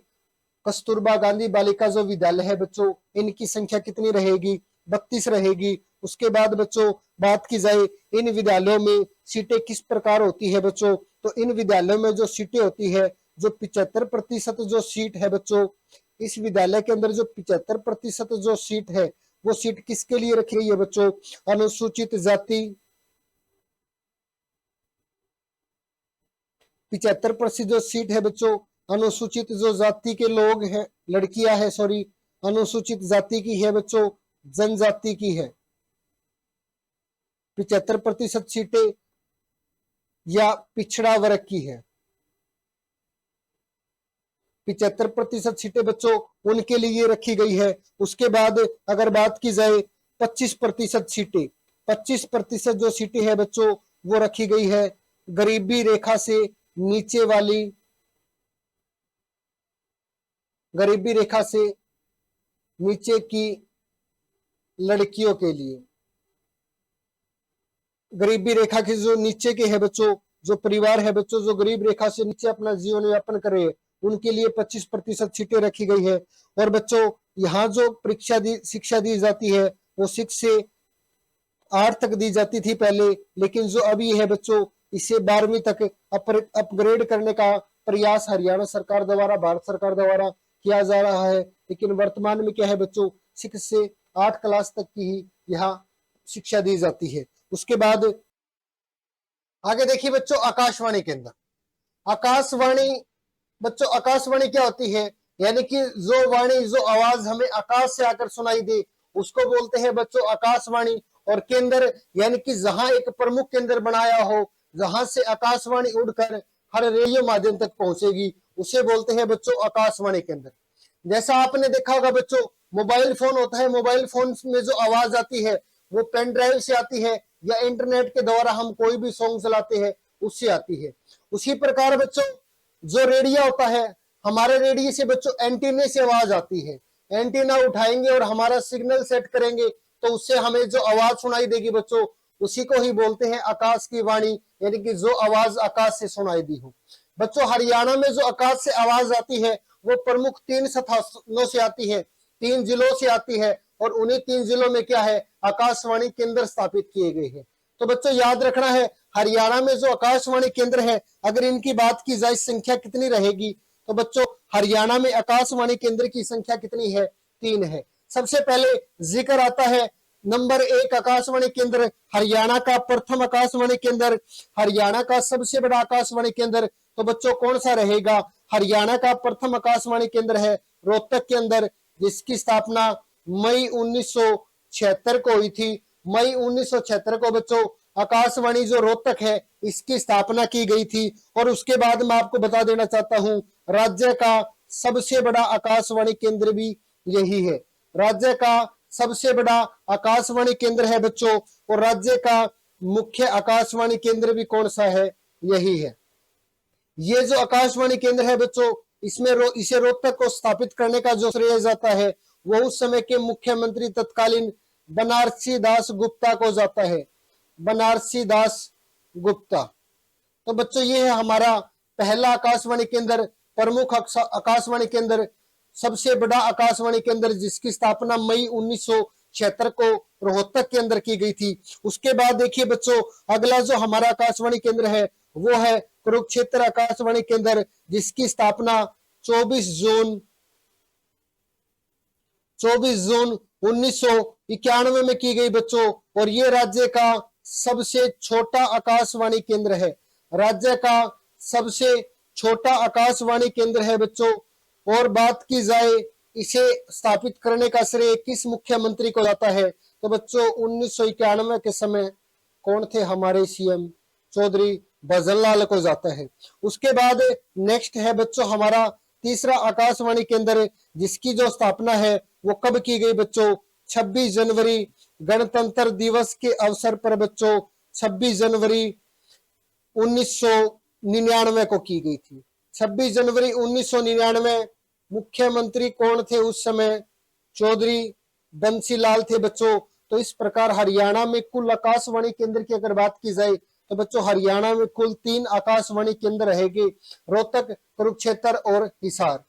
कस्तूरबा गांधी बालिका जो विद्यालय है बच्चों, इनकी संख्या कितनी रहेगी? 32 रहेगी। उसके बाद बच्चों बात की जाए इन विद्यालयों में सीटें किस प्रकार होती है बच्चों, तो इन विद्यालयों में जो सीटें होती है, जो 75% जो सीट है बच्चों, इस विद्यालय के अंदर जो 75% जो सीट है, वो सीट किसके लिए रखी गई है बच्चों? अनुसूचित जाति, 75% जो सीट है बच्चों अनुसूचित जो जाति के लोग हैं, लड़कियां है, सॉरी अनुसूचित जाति की है बच्चों, जनजाति की है। 75% सीटें या पिछड़ा वर्ग की है। 75% सीटें बच्चों उनके लिए रखी गई है। उसके बाद अगर बात की जाए 25% सीटें, 25% जो सीटें है बच्चों वो रखी गई है गरीबी रेखा से नीचे वाली, गरीबी रेखा से नीचे की लड़कियों के लिए। गरीबी रेखा के जो नीचे के है बच्चों, जो परिवार है बच्चों, जो गरीब रेखा से नीचे अपना जीवन यापन कर रहे हैं, उनके लिए 25% सीटें रखी गई है। और बच्चों यहाँ जो शिक्षा दी जाती है वो 6 से 8 तक दी जाती थी पहले, लेकिन जो अभी है बच्चों इसे 12वीं तक अपग्रेड करने का प्रयास हरियाणा सरकार द्वारा, भारत सरकार द्वारा किया जा रहा है। लेकिन वर्तमान में क्या है बच्चों 6 से 8 क्लास तक की ही यहाँ शिक्षा दी जाती है। उसके बाद आगे देखिए बच्चों आकाशवाणी केंद्र। आकाशवाणी बच्चों, आकाशवाणी क्या होती है? यानी कि जो वाणी, जो आवाज हमें आकाश से आकर सुनाई दे उसको बोलते हैं बच्चों आकाशवाणी। और केंद्र यानी कि जहां एक प्रमुख केंद्र बनाया हो, जहां से आकाशवाणी उड़कर हर रेडियो माध्यम तक पहुंचेगी, उसे बोलते हैं बच्चों आकाशवाणी केंद्र। जैसा आपने देखा होगा बच्चों मोबाइल फोन होता है, मोबाइल फोन में जो आवाज आती है वो पेन ड्राइव से आती है या इंटरनेट के द्वारा हम कोई भी सॉन्ग चलाते हैं उससे आती है। उसी प्रकार बच्चों जो रेडियो होता है, हमारे रेडियो से बच्चों एंटीने से आवाज आती है। एंटीना उठाएंगे और हमारा सिग्नल सेट करेंगे तो उससे हमें जो आवाज सुनाई देगी बच्चों, उसी को ही बोलते हैं आकाश की वाणी, यानी कि जो आवाज आकाश से सुनाई दी हो। बच्चों हरियाणा में जो आकाश से आवाज आती है वो प्रमुख 3 स्थानों से आती है, 3 जिलों से आती है। और उन्हीं 3 जिलों में क्या है आकाशवाणी केंद्र स्थापित किए गए हैं। तो बच्चों याद रखना है हरियाणा में जो आकाशवाणी केंद्र है, अगर इनकी बात की जाए संख्या कितनी रहेगी, तो बच्चों हरियाणा में आकाशवाणी केंद्र की संख्या कितनी है? 3 है। सबसे पहले जिक्र आता है नंबर 1 आकाशवाणी केंद्र, हरियाणा का प्रथम आकाशवाणी केंद्र, हरियाणा का सबसे बड़ा आकाशवाणी केंद्र। तो बच्चों कौन सा रहेगा? हरियाणा का प्रथम आकाशवाणी केंद्र है रोहतक के अंदर, जिसकी स्थापना मई 1976 को हुई थी। मई 1976 को बच्चों आकाशवाणी जो रोहतक है इसकी स्थापना की गई थी। और उसके बाद मैं आपको बता देना चाहता हूं राज्य का सबसे बड़ा आकाशवाणी केंद्र भी यही है। राज्य का सबसे बड़ा आकाशवाणी केंद्र है बच्चों, और राज्य का मुख्य आकाशवाणी केंद्र भी कौन सा है? यही है। ये जो आकाशवाणी केंद्र है बच्चों, इसमें इसे रोहतक को स्थापित करने का जो श्रेय जाता है वो उस समय के मुख्यमंत्री तत्कालीन बनारसी दास गुप्ता को जाता है। बनारसी दास गुप्ता। तो बच्चों ये है हमारा पहला आकाशवाणी केंद्र, प्रमुख आकाशवाणी केंद्र, सबसे बड़ा आकाशवाणी केंद्र, जिसकी स्थापना मई 1976 को रोहतक के अंदर की गई थी। उसके बाद देखिए बच्चों अगला जो हमारा आकाशवाणी केंद्र है वो है कुरुक्षेत्र आकाशवाणी केंद्र, जिसकी स्थापना 24 जून 1991 में की गई बच्चों। और ये राज्य का सबसे छोटा आकाशवाणी केंद्र है। राज्य का सबसे छोटा आकाशवाणी केंद्र है बच्चों। और बात की जाए इसे स्थापित करने का श्रेय किस मुख्यमंत्री को जाता है, तो बच्चों 1991 के समय कौन थे हमारे सीएम? चौधरी भजनलाल को जाता है। उसके बाद नेक्स्ट है बच्चों हमारा तीसरा आकाशवाणी केंद्र जिसकी जो स्थापना है वो कब की गई बच्चों? 26 जनवरी गणतंत्र दिवस के अवसर पर बच्चों 26 जनवरी 1999 को की गई थी। 26 जनवरी 1999। मुख्यमंत्री कौन थे उस समय? चौधरी बंसीलाल थे बच्चों। तो इस प्रकार हरियाणा में कुल आकाशवाणी केंद्र की अगर बात की जाए तो बच्चों हरियाणा में कुल 3 आकाशवाणी केंद्र रहेंगे, रोहतक, कुरुक्षेत्र और हिसार।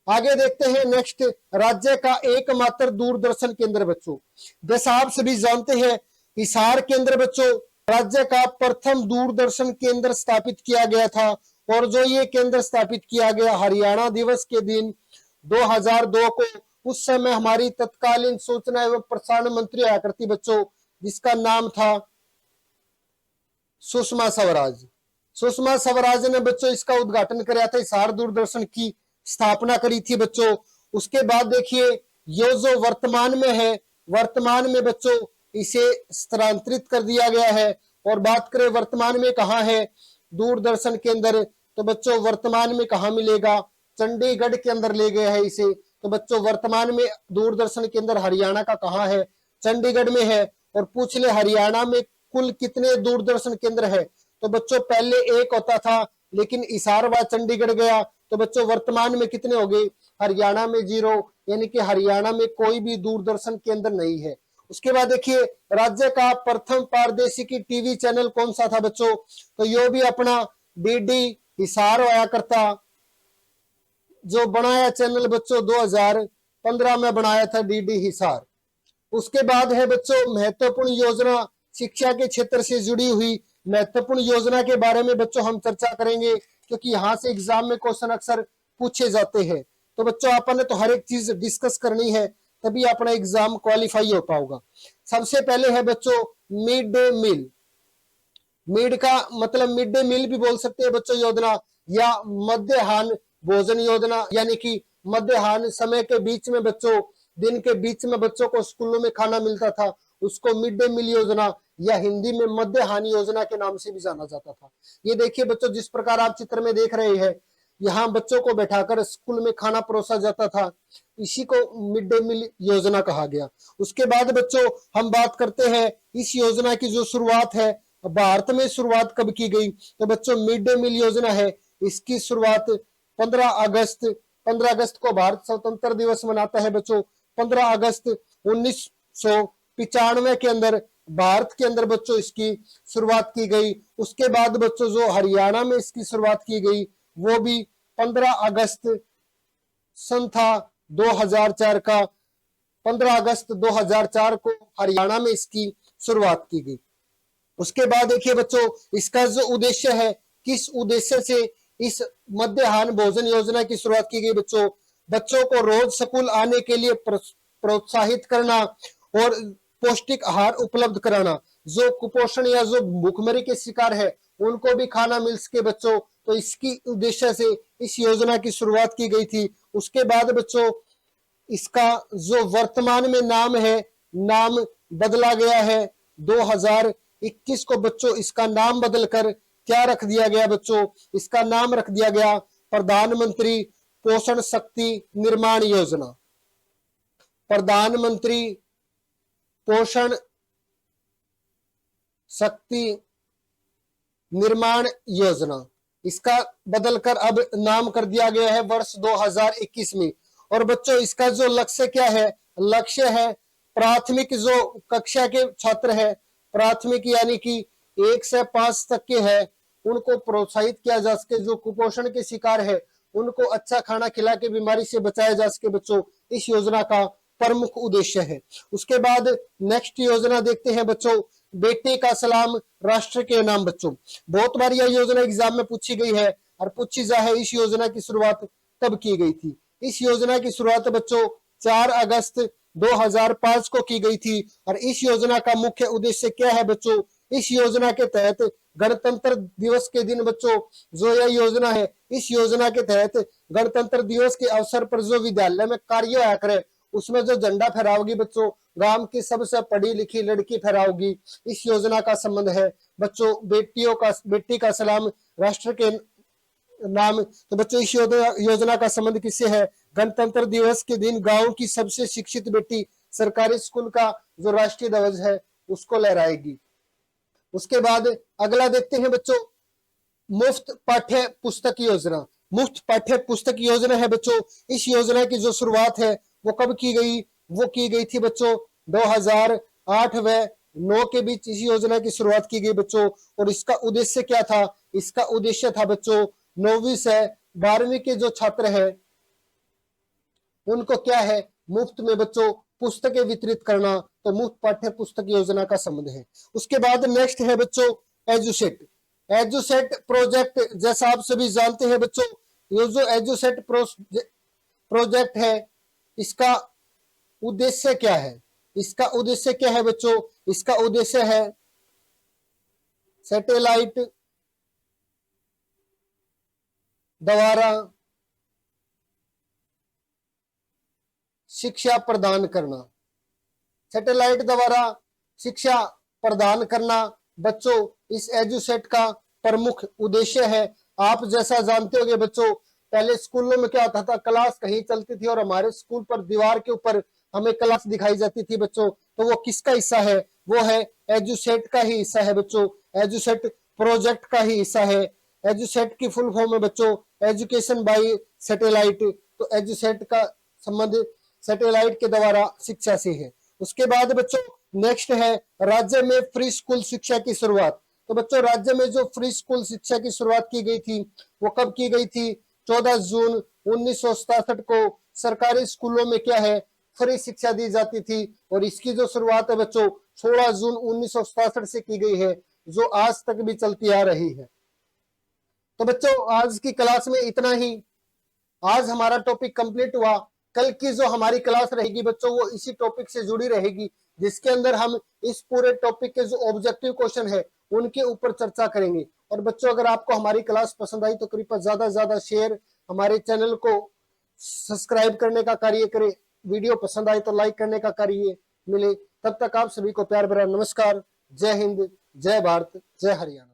आगे देखते हैं नेक्स्ट, राज्य का एकमात्र दूरदर्शन केंद्र बच्चों। जैसा आप सभी जानते हैं हिसार केंद्र बच्चों राज्य का प्रथम दूरदर्शन केंद्र स्थापित किया गया था और जो ये केंद्र स्थापित किया गया हरियाणा दिवस के दिन 2002 को। उस समय हमारी तत्कालीन सूचना एवं प्रसारण मंत्री आया करती बच्चों, जिसका नाम था सुषमा स्वराज। सुषमा स्वराज ने बच्चों इसका उद्घाटन कराया था, हिसार दूरदर्शन की स्थापना करी थी बच्चों। उसके बाद देखिए ये जो वर्तमान में है, वर्तमान में बच्चों इसे स्थानांतरित कर दिया गया है। और बात करें वर्तमान में कहाँ है दूरदर्शन केंद्र, तो बच्चों वर्तमान में कहाँ मिलेगा? चंडीगढ़ के अंदर ले गए हैं इसे। तो बच्चों वर्तमान में दूरदर्शन केंद्र हरियाणा का कहाँ है? चंडीगढ़ में है। और पूछ ले हरियाणा में कुल कितने दूरदर्शन केंद्र है? तो बच्चों पहले एक होता था लेकिन हिसार व चंडीगढ़ गया, तो बच्चों वर्तमान में कितने हो गए? हरियाणा में 0, यानी कि हरियाणा में कोई भी दूरदर्शन केंद्र नहीं है। उसके बाद देखिए राज्य का प्रथम प्रादेशिक टीवी चैनल कौन सा था बच्चों? तो यो भी अपना डीडी हिसार होया करता, जो बनाया चैनल बच्चों 2015 में बनाया था डीडी हिसार। उसके बाद है बच्चों महत्वपूर्ण योजना, शिक्षा के क्षेत्र से जुड़ी हुई महत्वपूर्ण योजना के बारे में बच्चों हम चर्चा करेंगे, क्योंकि यहाँ से एग्जाम में क्वेश्चन अक्सर पूछे जाते हैं। तो बच्चों अपन ने तो हर एक चीज डिस्कस करनी है, तभी अपना एग्जाम क्वालिफाई होता होगा। सबसे पहले है बच्चों मिड डे मील। मिड का मतलब मिड डे मील भी बोल सकते हैं बच्चों योजना, या मध्याह्न भोजन योजना, यानी कि मध्याह्न समय के बीच में बच्चों, दिन के बीच में बच्चों को स्कूलों में खाना मिलता था, उसको मिड डे मील योजना या हिंदी में मध्याह्न योजना के नाम से भी जाना जाता था। ये देखिए बच्चों जिस प्रकार आप चित्र में देख रहे हैं, यहाँ बच्चों को बैठाकर स्कूल में खाना परोसा जाता था, इसी को मिड डे मील योजना कहा गया। उसके बाद बच्चों हम बात करते हैं इस योजना की जो शुरुआत है भारत में शुरुआत कब की गई? तो बच्चों मिड डे मील योजना है, इसकी शुरुआत 15 अगस्त को भारत स्वतंत्र दिवस मनाता है बच्चों। 15 अगस्त 1995 के अंदर भारत के अंदर बच्चों इसकी शुरुआत की गई। उसके बाद बच्चों जो हरियाणा में इसकी शुरुआत की गई वो भी 15 अगस्त सन था 2004 का। 15 अगस्त 2004 को हरियाणा में इसकी शुरुआत की गई। उसके बाद देखिए बच्चों इसका जो उद्देश्य है, किस उद्देश्य से इस मध्याह्न भोजन योजना की शुरुआत की गई बच्चों? बच्चों को रोज स्कूल आने के लिए प्रोत्साहित करना और पौष्टिक आहार उपलब्ध कराना। जो कुपोषण या जो भूखमरी के शिकार है उनको भी खाना मिल सके बच्चों, तो इसकी उद्देश्य से इस योजना की शुरुआत की गई थी। उसके बाद बच्चों इसका जो वर्तमान में नाम है, नाम बदला गया है। 2021 को बच्चों इसका नाम बदलकर क्या रख दिया गया बच्चों? इसका नाम रख दिया गया प्रधानमंत्री पोषण शक्ति निर्माण योजना। प्रधानमंत्री पोषण शक्ति निर्माण योजना, इसका बदलकर अब नाम कर दिया गया है वर्ष 2021 में। और बच्चों इसका जो लक्ष्य क्या है? लक्ष्य है प्राथमिक जो कक्षा के छात्र है, प्राथमिक यानी कि 1 से 5 तक के है, उनको प्रोत्साहित किया जा सके। जो कुपोषण के शिकार है उनको अच्छा खाना खिला के बीमारी से बचाया जा सके बच्चों, इस योजना का प्रमुख उद्देश्य है। उसके बाद नेक्स्ट योजना देखते हैं बच्चों, बेटे का सलाम राष्ट्र के नाम। बच्चों बहुत बार यह योजना एग्जाम में पूछी गई है और पूछी जा है इस योजना की शुरुआत कब की गई थी? इस योजना की शुरुआत बच्चों 4 अगस्त 2005 को की गई थी। और इस योजना का मुख्य उद्देश्य क्या है बच्चों? इस योजना के तहत गणतंत्र दिवस के दिन बच्चों जो यह योजना है, इस योजना के तहत गणतंत्र दिवस के अवसर पर जो विद्यालय में कार्य आया करे उसमें जो झंडा फहराओगी बच्चों, गांव की सबसे पढ़ी लिखी लड़की फहराओगी। इस योजना का संबंध है बच्चों बेटी का सलाम राष्ट्र के नाम। तो बच्चों इस योजना का संबंध किससे है? गणतंत्र दिवस के दिन गांव की सबसे शिक्षित बेटी सरकारी स्कूल का जो राष्ट्रीय ध्वज है उसको लहराएगी। उसके बाद अगला देखते हैं बच्चों, मुफ्त पाठ्य पुस्तक योजना। मुफ्त पाठ्य पुस्तक योजना है बच्चों, इस योजना की जो शुरुआत है वो कब की गई? वो की गई थी बच्चों 2008 व 9 के बीच इस योजना की शुरुआत की गई बच्चों। और इसका उद्देश्य क्या था? इसका उद्देश्य था बच्चों 9वीं से 12वीं के जो छात्र हैं उनको क्या है? मुफ्त में बच्चों पुस्तकें वितरित करना। तो मुफ्त पाठ्य पुस्तक योजना का संबंध है। उसके बाद नेक्स्ट है बच्चों एजुसेट। एजुसेट प्रोजेक्ट, जैसा आप सभी जानते हैं बच्चों, ये जो एजुसेट प्रोजेक्ट है इसका उद्देश्य क्या है? इसका उद्देश्य क्या है बच्चों? इसका उद्देश्य है सैटेलाइट द्वारा शिक्षा प्रदान करना। सैटेलाइट द्वारा शिक्षा प्रदान करना बच्चों इस एजुसेट का प्रमुख उद्देश्य है। आप जैसा जानते होंगे बच्चों, पहले स्कूलों में क्या होता था, क्लास कहीं चलती थी और हमारे स्कूल पर दीवार के ऊपर हमें क्लास दिखाई जाती थी बच्चों। तो वो किसका हिस्सा है? वो है एजुसेट का ही हिस्सा है बच्चों, एजुसेट प्रोजेक्ट का ही हिस्सा है। एजुसेट की फुल फॉर्म है बच्चों एजुकेशन बाय सैटेलाइट। तो एजुसेट का संबंध सैटेलाइट के द्वारा शिक्षा से है। उसके बाद बच्चों नेक्स्ट है राज्य में फ्री स्कूल शिक्षा की शुरुआत। तो बच्चों राज्य में जो फ्री स्कूल शिक्षा की शुरुआत की गई थी वो कब की गई थी? 14 जून 1967 को सरकारी स्कूलों में क्या है? फ्री शिक्षा दी जाती थी। और इसकी जो शुरुआत है बच्चों 16 जून 1967 से की गई है, जो आज तक भी चलती आ रही है। तो बच्चों आज की क्लास में इतना ही। आज हमारा टॉपिक कंप्लीट हुआ। कल की जो हमारी क्लास रहेगी बच्चों वो इसी टॉपिक से जुड़ी रहेगी, जिसके अंदर हम इस पूरे टॉपिक के जो ऑब्जेक्टिव क्वेश्चन है उनके ऊपर चर्चा करेंगे। और बच्चों अगर आपको हमारी क्लास पसंद आई तो कृपया ज्यादा से ज्यादा शेयर, हमारे चैनल को सब्सक्राइब करने का कार्य करें। वीडियो पसंद आए तो लाइक करने का कार्य मिले। तब तक आप सभी को प्यार भरा नमस्कार। जय हिंद, जय भारत, जय हरियाणा।